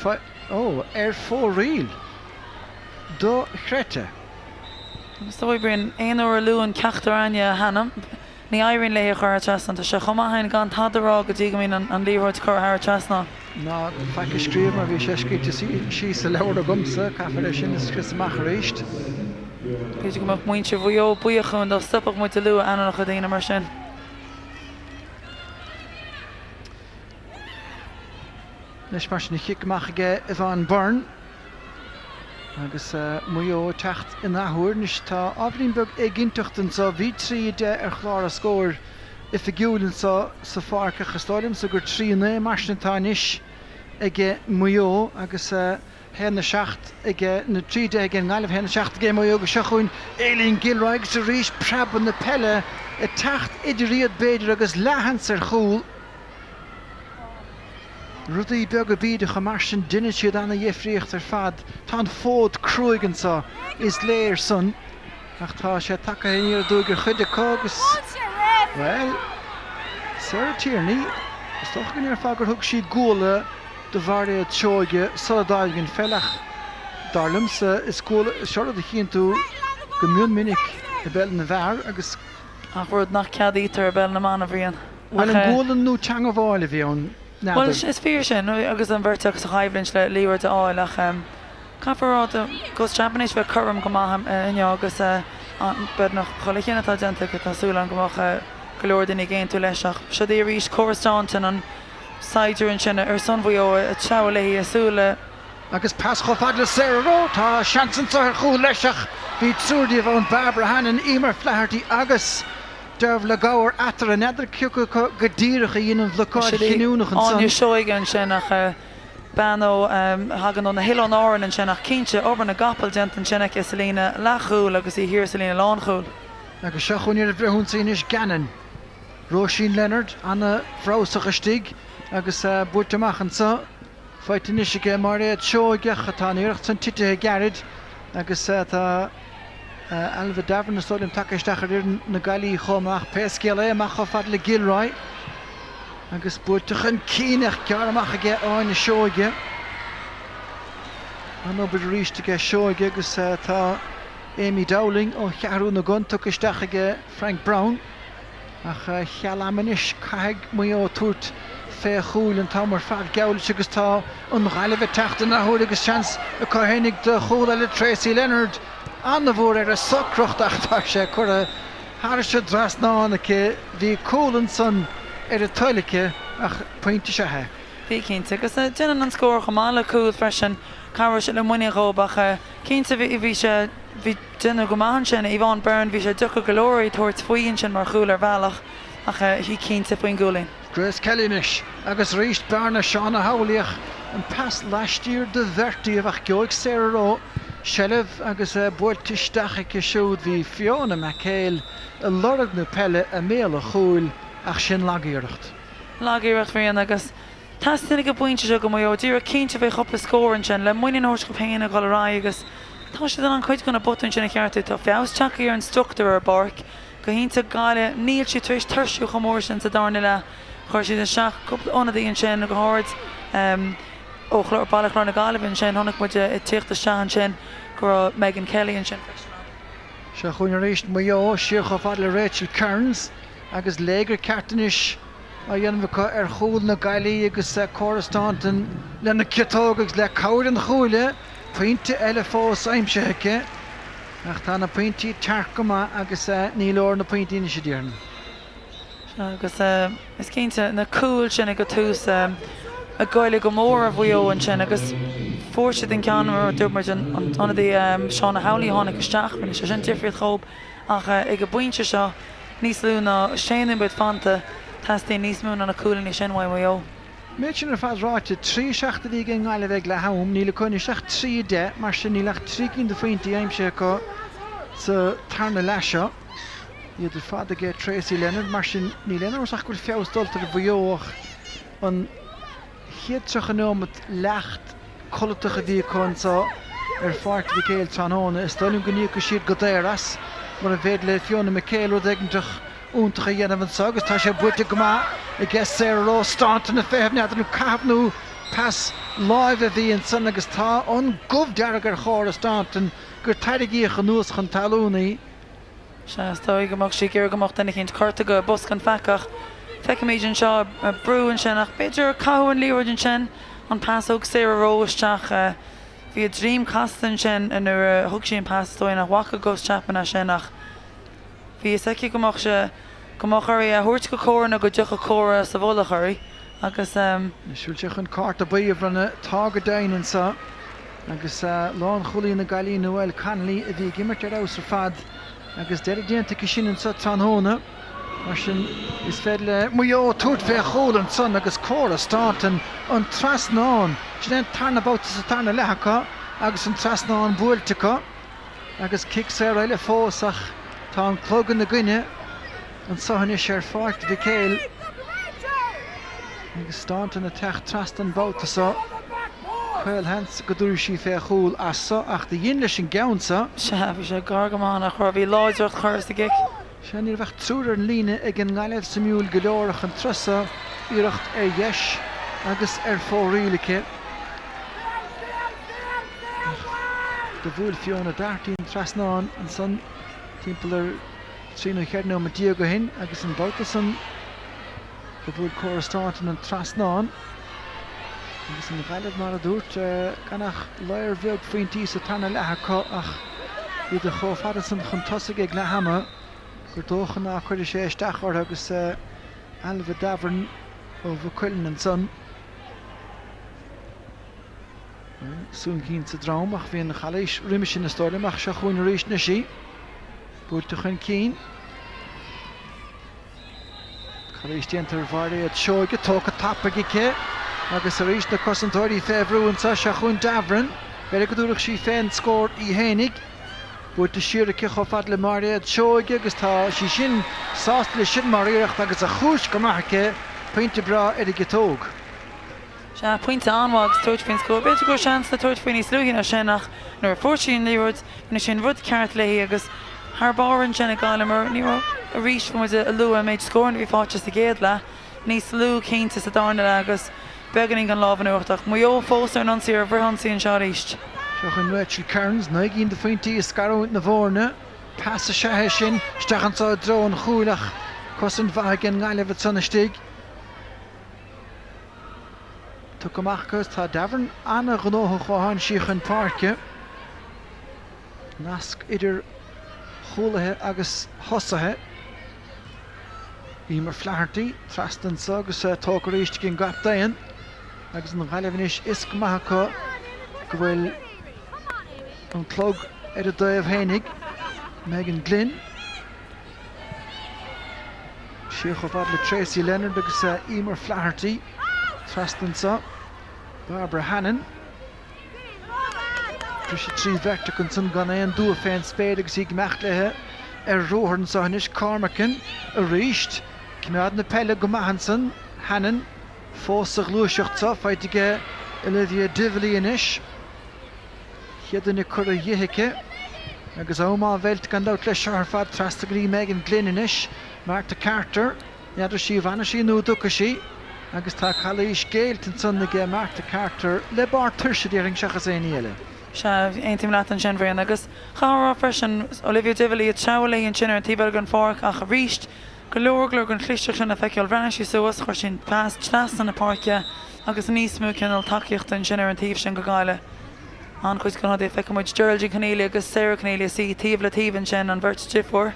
ar fó riil do chréite. Stoi brin éon ó luúan ceachtar aine hanam ní éironn le chuir teasna tá se chomáin gan tadarrá go dtí go mín an líróid chuir teasna. ná feice scríomh mar bhí sé scríte sí sa leabhar a gomsa caithfar é sin is amach a réist. Beidir go muinte bhuió buíochún do stopach mu a luú anach a dhéana mar sin. Nes mar sin chiicach aige a bhán burn agus muo techt in áthúir níos tá ábhlíonn ag ginteachtain sa bhí tríide ar chlár a scóir i figiúlann sa fácha chastáilim sa gur trína marsnatá níis ige muo agus hena seacht ige na tríide ige ngáileh hena seacht ige muo go seachún Éilín Gilroy sa rís preban na pelle i techt idiríad beidir agus lehann ar chúl Rudaí beag a bíide go mar sin duine siad anna dhéifríocht ar fad tá an fód cruigan sa is léir san ach tá sé take héíar dúgur chuide cágus well Sarah Tierney is toch gan ar fágur thug siad góla de bharé teoige saladáilgin fellach darlam sa is góla seoir a chéan tú go miún minic i bell na bhar agus ach rud nach ceadítar a bell na mána bhríon. well an gólan nó teanga bháil a bhíon. Well, is fear sin agus an bhirteach sa chaibblins le líor de áil ach caparráta gos Japanese bheith chum go maitham inne agus bed nach cholichéanana tá denta go tásúlan go macha golóir den géon tú leisach. Se dé rís choirstántain an saidir an sinna ar son bhuió a tealaí asúla. Agus pas go fad le Sarah tá seansan sa chuú leisach bhí tsúrdíh an Barbara Hannan imar flehartí agus Derv le gáir atar an edidir ciúcha go ddíireach a dhéanamh leáil chinúnach an san. An seoigan sin nach banó hagan ó na hián áan an sin nach cinse obair na gapal dent an sinna is salína lechúil agus í hir salína lánchúil. Agus seachúníar a bhrethún is Gannon. Roisin Leonard anna bhrásacha stig agus buirteach an sa feitinisige mar é seoige chatá iirecht san titithe garid agus tá Alva Davern na stolim takeisteach ar na galí chomach pescéal amach á fad le Gilroy agus buirtachan cíneach cearmach aige áin na seoige an obair ríiste aige seoige agus tá Amy Dowling ó chearú na gun takeisteach aige Frank Brown ach chealamanis caig Mayo tuairt fé chúil an tá mar fad geabhailte agus tá an ghaileh teachta na thuair agus chans a caihénig de chúla le Tracy Leonard an na bhór ar a socrochtach sé chur a thrise dras nána ché bhí cólan san ar a tuileacha ach pointe sethe. Bhí cinnte agus déanaan an scór chamála cúil freisin cabhar se le muine róbach cinnte bhí sé bhí duine go maithan sin Yvonne Byrne bhí sé ducha golóirí tuairt faoin sin mar chúil ar bhealach ach hí cinnte faoin gúlainn. Grace Kellynish agus ríist Barna Seánna Howliach an pass last year de verti a bheith geoig Sarah Shellev agus buirtisteach ag siúd hí Fiona McHale a lorg na pelle a méle chúil ach sin lagíirecht. Lagíirecht faoin agus tastinnig go buinte se go Mayo dtíar cinnte bheith chopla scórin sin le muine nóir go féin a galrá agus tá sé an chuid gona botún sinna cheartú tá feabhsteach ar an struchtúr ar barc go hinnta gáile níl si tuéis thuirsú chomór sin sa darna le chuir si den seach cúpla ónadaí an sin go háirt ó chlór bailachrán na Galway sin tháinig muide i tíochta sean sin go Megan Kelly an sin Se chuin rééis Mayo siach á fad le Rachel Kearns agus léiger ceartanis a dhéanamh ar chúil na gaiilí agus choirstantan le na citógus le cabhair an chúile pointe eile fós aimsethe ach tá na pointí tearcama agus níl na pointí sé déarna. agus is cinnte na cúil sin go túús a gaiile go mór a bhuió an sin agus fórse den ceanmar dúmar an tannadí Seánna Howley tháinig isteach man sé sin difriad chomh ach ag go buinte seo níos lúna séanaan bud fanta tasí níos mún an na cúlan í sin Mayo. Méid sin ar fad ráite trí seachtaí gin gáile bheith le ham, níle chuine seach trí de mar sin nílach trí cinn de faointí aimse go sa tarna leisio. Idir fad aige Tracy Leonard mar sin ní Leonard ach goil feabhstalta go bhuióach an chiadtrach an nómat lecht colataach a bhí chunsa ar fáirt bhí céil tróna is stoilm go níos go siad go déras mar a bhéad le Fiona McHale ó deignteach úntacha dhéanamh an agus tá sé buite go má I guess Sarah stáanta na féhne an cabhnú pass live a bhí an san agus tá an gomh dearg ar chóir a státan gur taidigíoch an núas chun talúnaí. Se stoi gomach si gur gomach denna chéint carta go boscan fecach fecha méid an seo brúin sin ach beidir cahan líorid an sin an pasóg Sarah Roisteach bhí a dream castan sin in ar thug sin pastóin nach wacha gos chapanna sin ach bhí seici gomach se gomach airí a thuirt go córan a go deocha córa sa bhlach airí agus Siúilte chun carta baíomh ranna tága daanaan sa agus lán cholíí na galí Noel Connolly a bhí gimmert ar aus ar fad agus deir déanta go sin an sa tróna mar sin is fed le Mayo tuairt fé chóil an son agus córa státan an trasnáin sin an tarna báta sa tarna lechacha agus an trasnáin buailtecha agus kick sé eile fósach tá an clogan na gine an sohanne sé ar fáirt bhí céil agus státan na techt trastan báta sa Chfuil hens go dúir sí fé chúil asa ach de dhéon leis an gceannsa se bhí sé gargamán a chuir bhí láidirt chuir a gic. Se níor bheith trúr an líne ag an gáileh sa miúil go leorach an trusa iirecht ar dheis agus ar fórílacha. De bhfuil Fiona Dartín trasnáin an san timpelar tríú chearnó a Diego hin agus an báta san de bhfuil chorastáin an trasnáin agus an gáileh mar a dúirt ganach leir bheag faointí sa tarna lechacha ach bhí de chomhfada san chun tosaigh ag lehama gur dóchan ná chuir sé isteach or agus Alva Davern ó bhcuilin an son. Sún cín sa drám ach bhíon na chaléis riimi sin na stóilim ach se chuin rééis na sí. Búirte chun cín. Chaléis déantar bhhardaí a seoige tócha tappa gice agus a rééis na cosantóirí féhrúansa se chuin Davern beir go dúireach sí féin scór í hénig. Búirte siar a cicho fad le maréad seoige agus tá sí sin sásta le sin maríireacht agus a chúis go maithacha pointe bra ar i gitóg. Se pointe anhagus tuairt faoin scór, beidir go seans le tuairt faoin níos luúí na sin nach nuair fórtíín líúirt na sin rud ceart léí agus Har baran sinna gálamar ní a ríis mu a lu a méid scórin bhí fáte sa géad le níos lú cínta sa dána agus beganing an lábhanúach Mayo fósar an ansí ar bhrhansaí an seo ríist. Seochan Rachel Cairns, naigín de faointí is scarúint na bhórna, pas a sethe sin, stachan sa dro an chúlach, cosan bhagan gáileh sanna stig. Tu gomachchas tá davern anna gnótha chóhan síochan parke. Nasc idir chúlathe agus hosathe. Bhí mar flehartaí, trastan sa agus tógar ríist cin gap daon. Agus an gáilehnis is gomachcha go bhfuil an clog ar a dóibh hénig. Megan Glynn. Síoch of le Tracy Leonard agus Emer Flaherty. Trastan sa. Barbara Hannon. Trisha trí vector chun san gan éon dú a féin spéid agus í gmeach lethe ar róthern sa hanis Cormacan a ríist. Címead na pelle go maithan Hannon. Fósach luaiseacht sa feitige Olivia Dively inis. Cheadan na cur a dhihice. Agus ómá bheilt gan dát leis ar fad trastagaí Megan Glynn inis. Marta Carter. Neadidir sí bhana sí nó ducha sí. Agus tá chalís géalt an san na gé Marta Carter le bar tuirsidíring seachas éí eile. Se eintim leat an sin bhréan agus chárá freisin Olivia Dively a tealaí an sin ar tíbal an fách a ríist go leorglur an chlisteach sin a feiceil bhena sí suas chuir sin pas tlas an na páce agus níos mú cinnal takeíocht an sin ar an tíobh sin go gáile. An chuid go é feicemuid Geraldine Conneely agus Sarah Conneely sí tíobh le tíobhann sin an bhirt TG4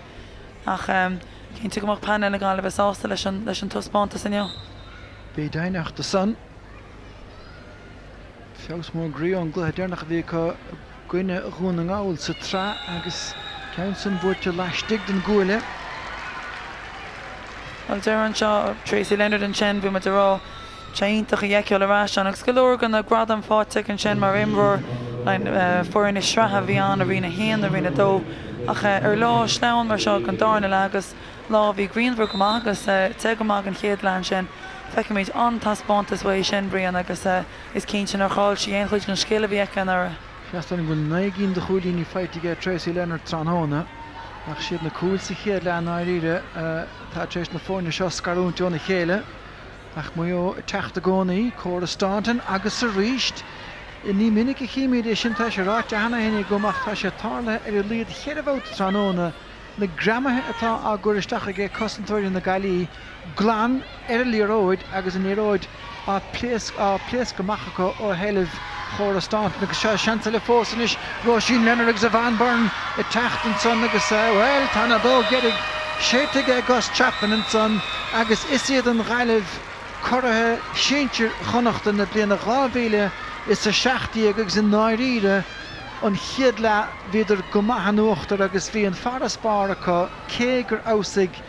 ach cinn tu gomach panel na gáile bheith sásta leis an tuspáanta san neo. Bé dainach de san. Feos mó grío an gluthe déirnach bhí go gcuine rún an gáil sa trá agus ceann san búirte leistig den gúile. Well dear an seo Tracy Leonard an sin bhí me rá teintach a dheiceol arás an agus go leor gan na grad an fáte an sin mar imreoir forin is sreathe bhí an a rina héan a rina dó ach ar lá sleann mar seo an darna le agus lá bhí Greenbrook amach agus te amach an chéad lein sin feicimid an taspáintas bhfuil sin brian agus is cín sin ar cháil sí aon chuid an scéile bhí an ara. Seastan bhfuil naigín de chuúlíní feitige Tracy Leonard tránóna ach siad na cúil sa chéad lean áiríre tá trééis na fórne seo scarúntú na chéile ach Mayo teachta gcónaí córa Staunton agus a ríist i ní minic a chiimiid é sin tá sé ráte hena héna gomach tá sé tála ar a líad chéadhhat tránóna na gramathe atá a guristeach a gé cosantóir na Galí glan ar a líróid agus an íróid a plés gomachacha ó heilemh chóra Staunton agus se seanta le fósanis Roisin Leonard agus a Van Burn i teachtan son agus well tána dó geirig séite Gus Chapman an son agus is iad an ghaileh chorathe séintir chonachta na bliana gábhéile is a seachtaí agus an náiríre an chiad le viidir go maithanúachtar agus bhí an farraspáir acu cé gur ásaigh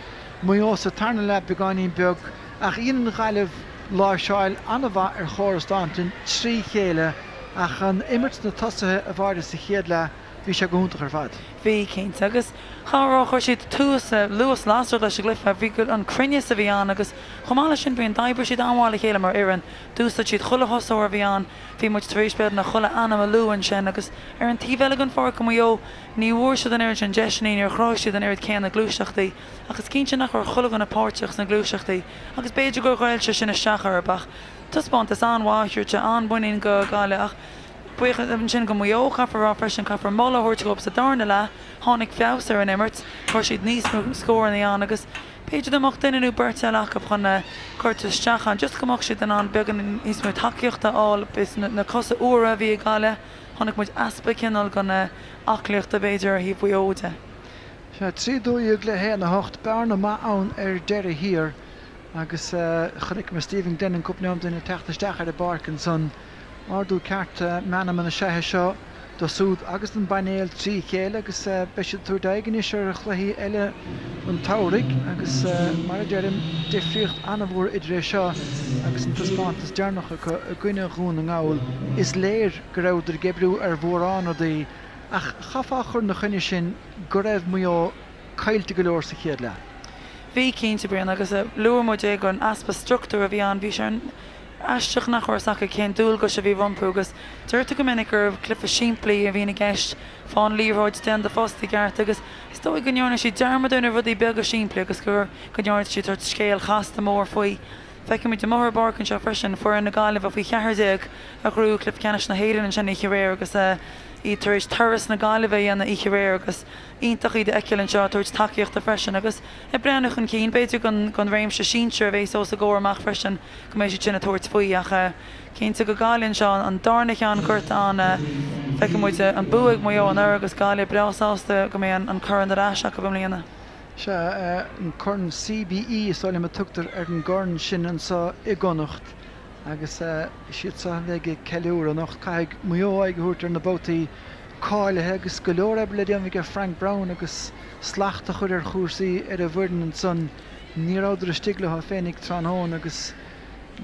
Mayo sa tarna le beáinín beag ach íon ghaileh lá seáil anna bheith ar chóra Staunton trí chéile ach an imirt na tosathe a bhairde sa chéad le bhí sé goúntaach ar fad. Bhí céint agus chárá chuir siad tús luas lásar leis glyfa bhí go an crinne sa bhí an agus chomála sin bhíon daibir siad anhála chéile mar ian dúsa siad chula hosáir bhí an bhí muid tríspead na chula anam a luúan sin agus ar an tíhheile an fór go Mayo ní bhór siad an air an deisinaí ar chráis siad an air céan na glúiseachtaí agus cínte nach ar chula na páirteach na glúiseachtaí agus beidir go gáil se sin na seachar arbach. Tuspáint is anháirte an buín go gáile ach buchan sin go Mayo chafar freisin chafar molla hortgop sa darna le tháinig feabhs ar an imirt chuir siad níos scóir na an agus Peidir amach duineú berteach go chuna chuirteteach an just gomach siad an began níos mú takeíochtta á bis na cosa uair bhí gáile tháinig muid aspa cinál gan achlíocht a beidir hí buóide. Se trídóíag le hé na hocht bearna má ann ar deire hir agus chunig mar Stephen Dennan cupneam duna teachtasteach ar a barcan son ardú ceart mena man na sethe seo do súd agus an banéal trí chéile agus beisiid túr daigen is ar a chluí eile an táraigh agus mar a deirim difriocht anna bhór idir seo agus an taspáintas dearnach a gcuine rún an gáil is léir go raibh gebrú ar bhórrán daí ach chafa chur na chuine sin go raibh Mayo caiilte go leor sa chéad le. Bhí cínta brian agus luairmid ag an aspa struchtúr a bhí an bhí sé aisteach nach chuir sacha cén dúil go se bhí rumpúgus. Dúirta go minic gur clifa siimplaí a bhína gceist fáin líróid den de fóstaí gart agus is dó gneorna sí dearmadúna rudí beag go siimplí agus gur gneorna sí tar scéal chasta mór faoi. Feice mi de mór barcan seo freisin fuair na gáileh a bhí cheardeag a grú clip ceannis na héidir an sin iche réir agus í taréis turas na gáileh ana iche réir agus ítach í de eceann seo tuairt takeíocht a freisin agus I breannach an cín beidir gon réim se síseir bhééis ó a ggóir amach freisin go mééis sinna tuairt faoi ach cínta go gáilinn seo an darnach an chuirt an feice muide an buig Mayo an agus gáile breásásta go mé an churan arás a go bmlíana. Se an chun CBE sáil me tugtar an gcóran sin an sa I Connacht agus siad sa leige ceúr an nach caiig Mayo ag thuútar na bótaí cáilethe agus go leor eb le déanamh Frank Brown agus slachta chuir ar chúrsaí ar a bhirdan an son níráidir stigla fénig tránón agus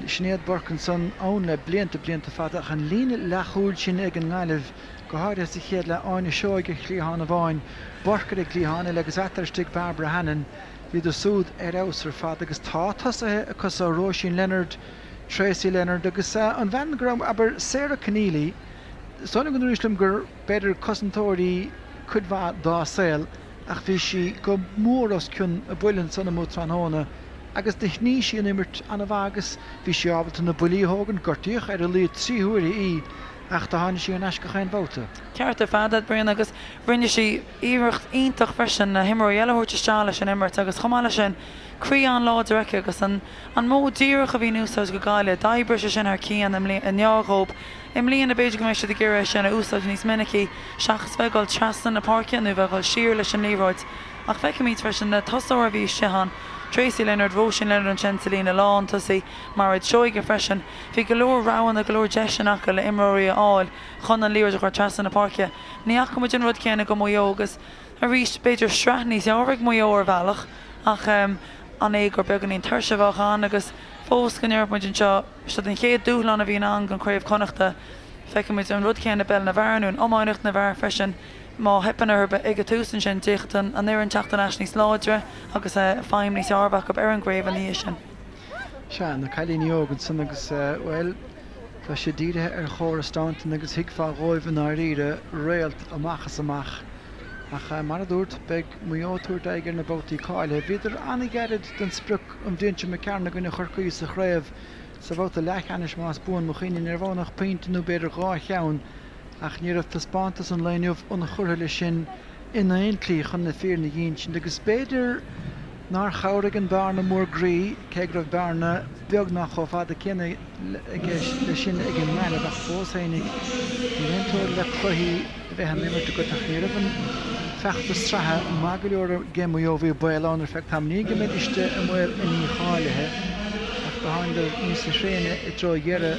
snéad barcan son ann le blianta fada an lína lechúil sin ag an gáileh go háir sa chéad le áine seoige chlíhána bháin barcar ag chlíhána legus atarstig Barbara Hannon hí do súd ar ausar fad agus tásathe a cos Roisin Leonard, Tracy Leonard agus an bhean gram aber Sarah Keneally Sonnig an Jerusalem gur beidir cosantóirí chudmha dá saoil ach bhí si go mór os cún a buileann sanna mó tránóna agus de hní sí an imirt an bhagus bhí si ábalta na bulíógan gortíoch ar a lí tríúirí í ach tá hána sí an eis go chain bóta. Ceart a fadad brian agus rinne sí íirecht ítach freisin na himar eilehúirte stála sin imirt agus chomála sin crí an láidir aice agus an mó díirech a bhí núsáid go gáile d'oibre sin ar cían in neáróp Im líon a beidir go mééis de ggéire sin a úsáid níos minicí seachas bheitgáil trastan na parcian nó bheitgáil siir leis an líróid ach feice míid freisin na tosáir a bhí sehan Tracy Leonard, Roisin Leonard an Chancelina lán tosaí mar id seoige freisin hí go leor ráhan a go leor deisian acha le imróí áil chun an líir chuir trastan na parcia ní ach go muidir rud céanna go Mayo agus a rís beidir sreath níos ábhaigh Mayo ar bhealach ach an é gur began íon tuirsebhán agus fós go neir muid seo sta an chéad dúlan a bhíon an Craobh Connachta feice muid an rud céanna bell na bharnú an ómáinecht na bhar freisin má hepan arba ige túsan sin tíchtan an éar an teachta leis níos láidre agus fáim níos ábhaach go ar an gréibh an níos sin. Se na cailíníogan san agus bhfuil tá sé díire ar chóirstánta agus hiicfá roimh an áíre réalt amachchas amach ach mar a dúirt beag Mayo túirt aigear na bótaí cáile bhíidir annig geirid den spruc an dúintse me cearna gona churcaí sa chréibh sa bhóta lechanis más buin mo chéine ar bhnach peinte nó beidir gá cheann ach níireh tá spántas an leinmh ón churtha sin ina aontlí chun na fear na dhéon sin agus beidir ná chairigh an bearna mór grí céag raibh bearna beag nach cho fad a cinenne le sin ag an meile ach fóshénig réontóir le chluí bheith an imirt go chéireh an fechtta strathe má go leor gé Mayo bhí bailán ar fecht tam ní go méiste a mhfuil iní cháilethe ach go háin de níos sa sréine I dro dhearra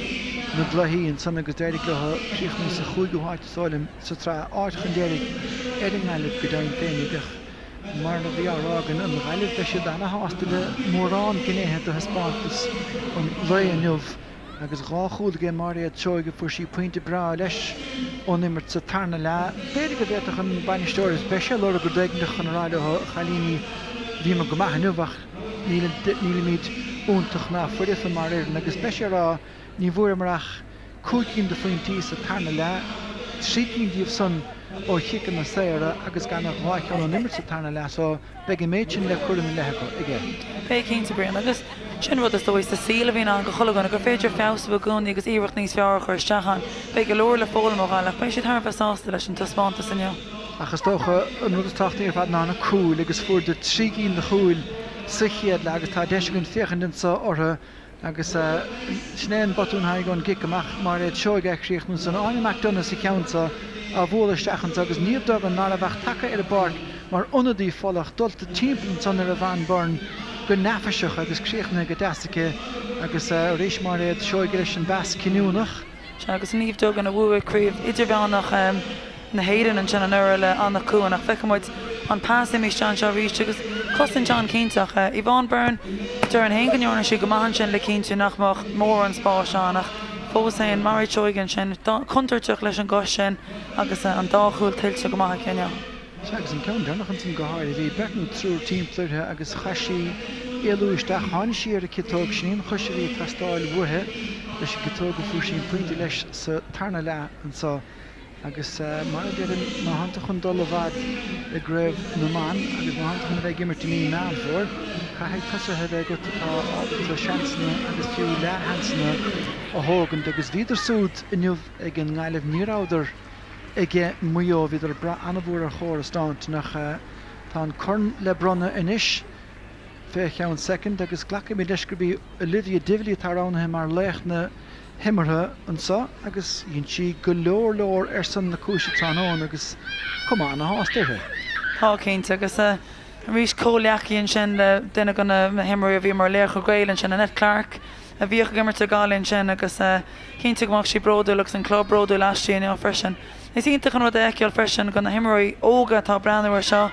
na dlaíonn san agus déirigh letha príomh níos sa chuúigiúháit sáilim sa trá áit chun déirigh ar an gáileh go dain féinigach mar na bhí árágan an gáileh de sé dana háasta le mórrán gnéthe a Hispántas an bhainmh agus ráchúil gé mar iad seoige fu sí pointe bra leis ón imirt sa tarna le béidir go bhéach an bainisteir speisial le gur déigna chunráile chalíní bhí mar go maithe nuhach níla míid úntaach ná fuidir mar éan agus speisiarrá ní bhuair marach cúcinn de faointí sa tarna le trícíndíomh son ó chican na saoire agus gan bháiceán an imirt sa tarna le so beag méid sin le chuir an lethe go ige. Bé cínta brian agus sin rud is dóis sa síla bhíon an go chulaganna gur féidir fés bh gúnaí agus íirecht níos fear chuir stechan be go leor le fóla máile pe sé thar fesásta leis an taspáanta sanne. Achas tócha an nutastáchtaí ar fad ná na cúil agus fuair de trícín na chúil sa chéad le agus tá deisigann féchan sa ortha agus snéan botún haigán gic amach mar éad seoige chríochtnú san áineach donna sa ceanta a bhla stechan agus níomhdog an ná a bheith take ar a barc mar onadí fólach dulta timpplan san ar a bhain barn go nefaiseach agus críochna go deasacha agus rééis mar éad seoige leis an bheas cinúnach. Se agus níomhdog an a bhuaigh críomh idir bheannach na héidir an sin an uire le annach cuaach feicimid an pásí mí John seo ríiste agus cosan John cínteach I bhán burn dur an héganneorna si go maithan sin le cinnte nachmach mór an spáiseánach fós é an marí teoigen sin contarteach leis an gos sin agus an dáchúil tiltte go maitha cinne. Segus an ceann dearnach an san goáir bhí betan trúr tíimplirthe agus chaisí éúisteach hána siar a citóg sin chuisiirí tastáil buthe leis go tóga fuaisí pointí leis sa tarna le an sa agus mar deireadh má hananta chun dul a bhd i gréibh na man agus má hananta chun bheith gimmert mí meán fuór caithe cosathe bheith go tá seansna agus fiú lehansanna a thugann agus bhíidir súd inniuh ag an ngáilemh níráidir ige Mayo bhíidir bra anmhúr ar chóir stáint nach tá an corn le bronna inis fé cheann second agus ghlacha mí leisgurbí Olivia Divley tarránathe mar léchna himmarthe an sa agus dhéonn si go leor ar san na cúise tránán agus cumán na hásteirthe. Tá céint agus rís cóleachíonn sin duine gona himmarí a bhí mar léir go gaiilann sin Annette Clark a bhíoh gimmarte gáilinn sin agus cinnte goach sí bródúlagus an club bródú leistíon á freisin. Is ionta an rud eiceil freisin gona himmarí óga tá breanúir seo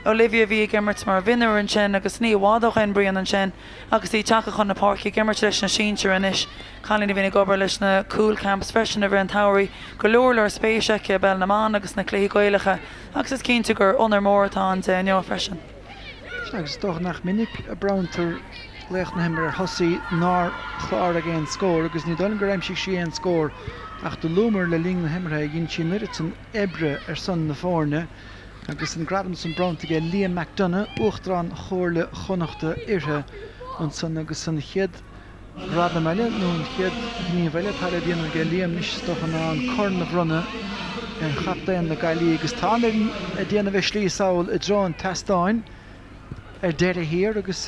Olivia bhí gimmert mar vinner an sin agus ní bhádoch an brion an sin agus í teach chun na páirci gimmert leis na síintear inis chalín bhína gobar leis na cool camps freisin a bhar an tairí go leorlar spéisice bell na man agus na clí goilecha agus is cinnte gur onar mórtá an de neo freisin. Agus doch nach minic a browntar leich na himar thosaí ná chláir a géin scór agus ní dul go raimsí sí an scór ach do lúmar le ling na himmarthe ginn si nuirit an ebre ar san na fórne agus an gradam san brownta ge Liam McDonough uachtarán chóirle chonachta irthe an san agus san chéad gradam eile nó an chéad gníomhile tal dhéanamh ge Liam níos stochan an corn na brunne an chapdain na gailí agus tá a déanamh slí saoil i drón testáin ar deire hir agus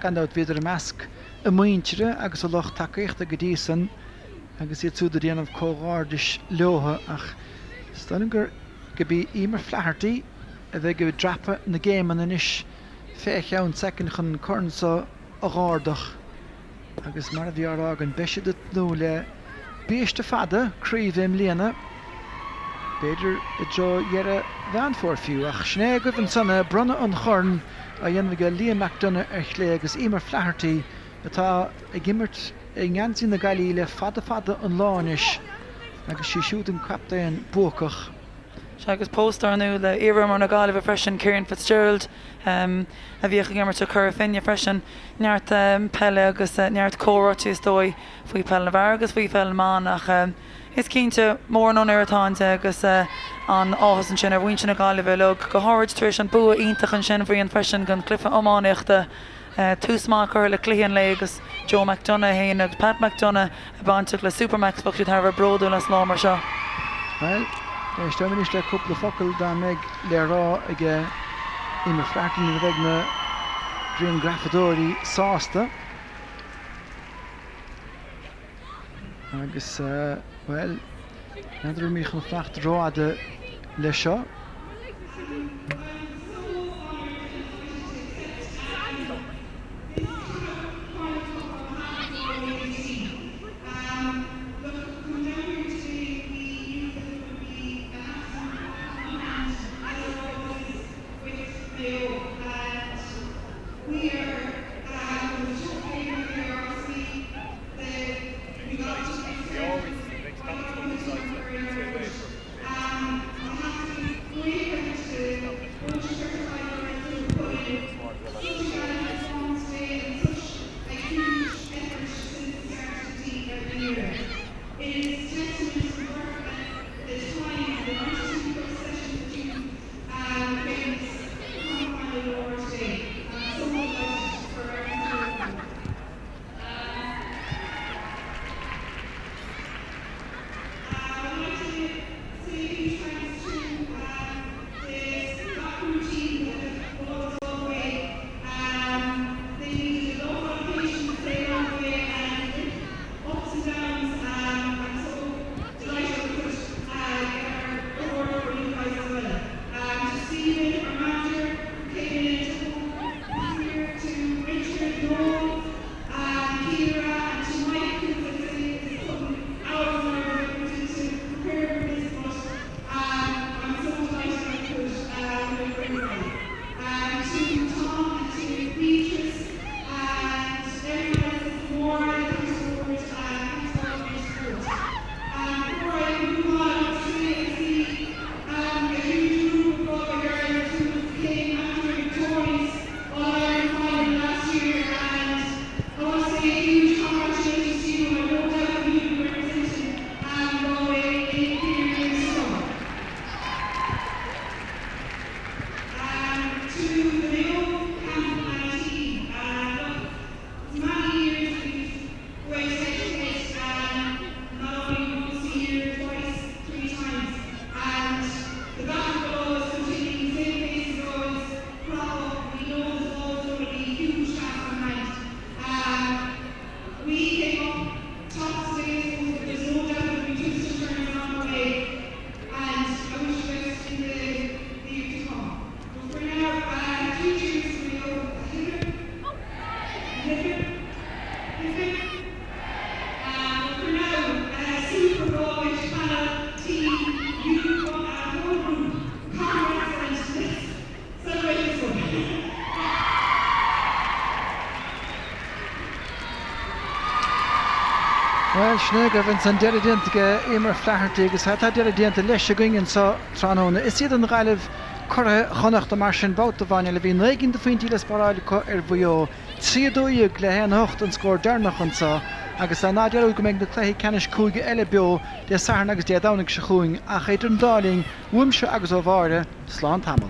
gandát viidir a measc a muintere agus a loch takeíocht a go dtí san agus iad súd a déanamh cógáardis leotha ach stann gur go bhí imar flehartaí a bheith go drapa na géimean inis fé cheann second chun cornsa a gáardach agus mar a bhí ar an beisiad nó le bíiste fada críomhim líana beidir i dro dhearra bhean for fiú ach sné go bhann sanna brunne an chorn a dhéanamh go Liam McDonough ar chlé agus imar flehartaí atá ag gimmert ag ngeansí na gailí le fada an láis agus sí siúd an captaíon buachach. Agus póstar nu le éire mar na gáileh freisin Kieran Fitzgerald a bhíoh gimmert a chur finne freisin neart pelle agus neart córáte is dói faoi pell na bhar agus faoi pell man ach is cínte mór an airtáinte agus an áhas an sin ar bhain sin na gáileh le go háid tuéis an bua ítach an sin bhí an freisin gan clifa amáíochta túsmá chur le clíon le agus Joe McDonough héin agus Pat McDonough a banteach le Supermax fo si thar brodú le slámar seo. Well, Stoiminis le cúpla focail dá méid le rá ige imar flehartaí na bheith na dríon grafadóirí sásta agus well nadidir mí chun flecht ráide le seo Well, Schneider wenn san derdientige immer flachtiges hat derdiente lesche gingen so tranone. Is hier den Galway Corre Connacht de Marchen baut de van wie negen de fin die Parade ervoio. Sie do je gleich hocht und score der noch und so. Agus na der gemeng de klei kanish kuige elebio der sarn agus der daunig schoing a heitern darling wumsche agus ovare slant hamel.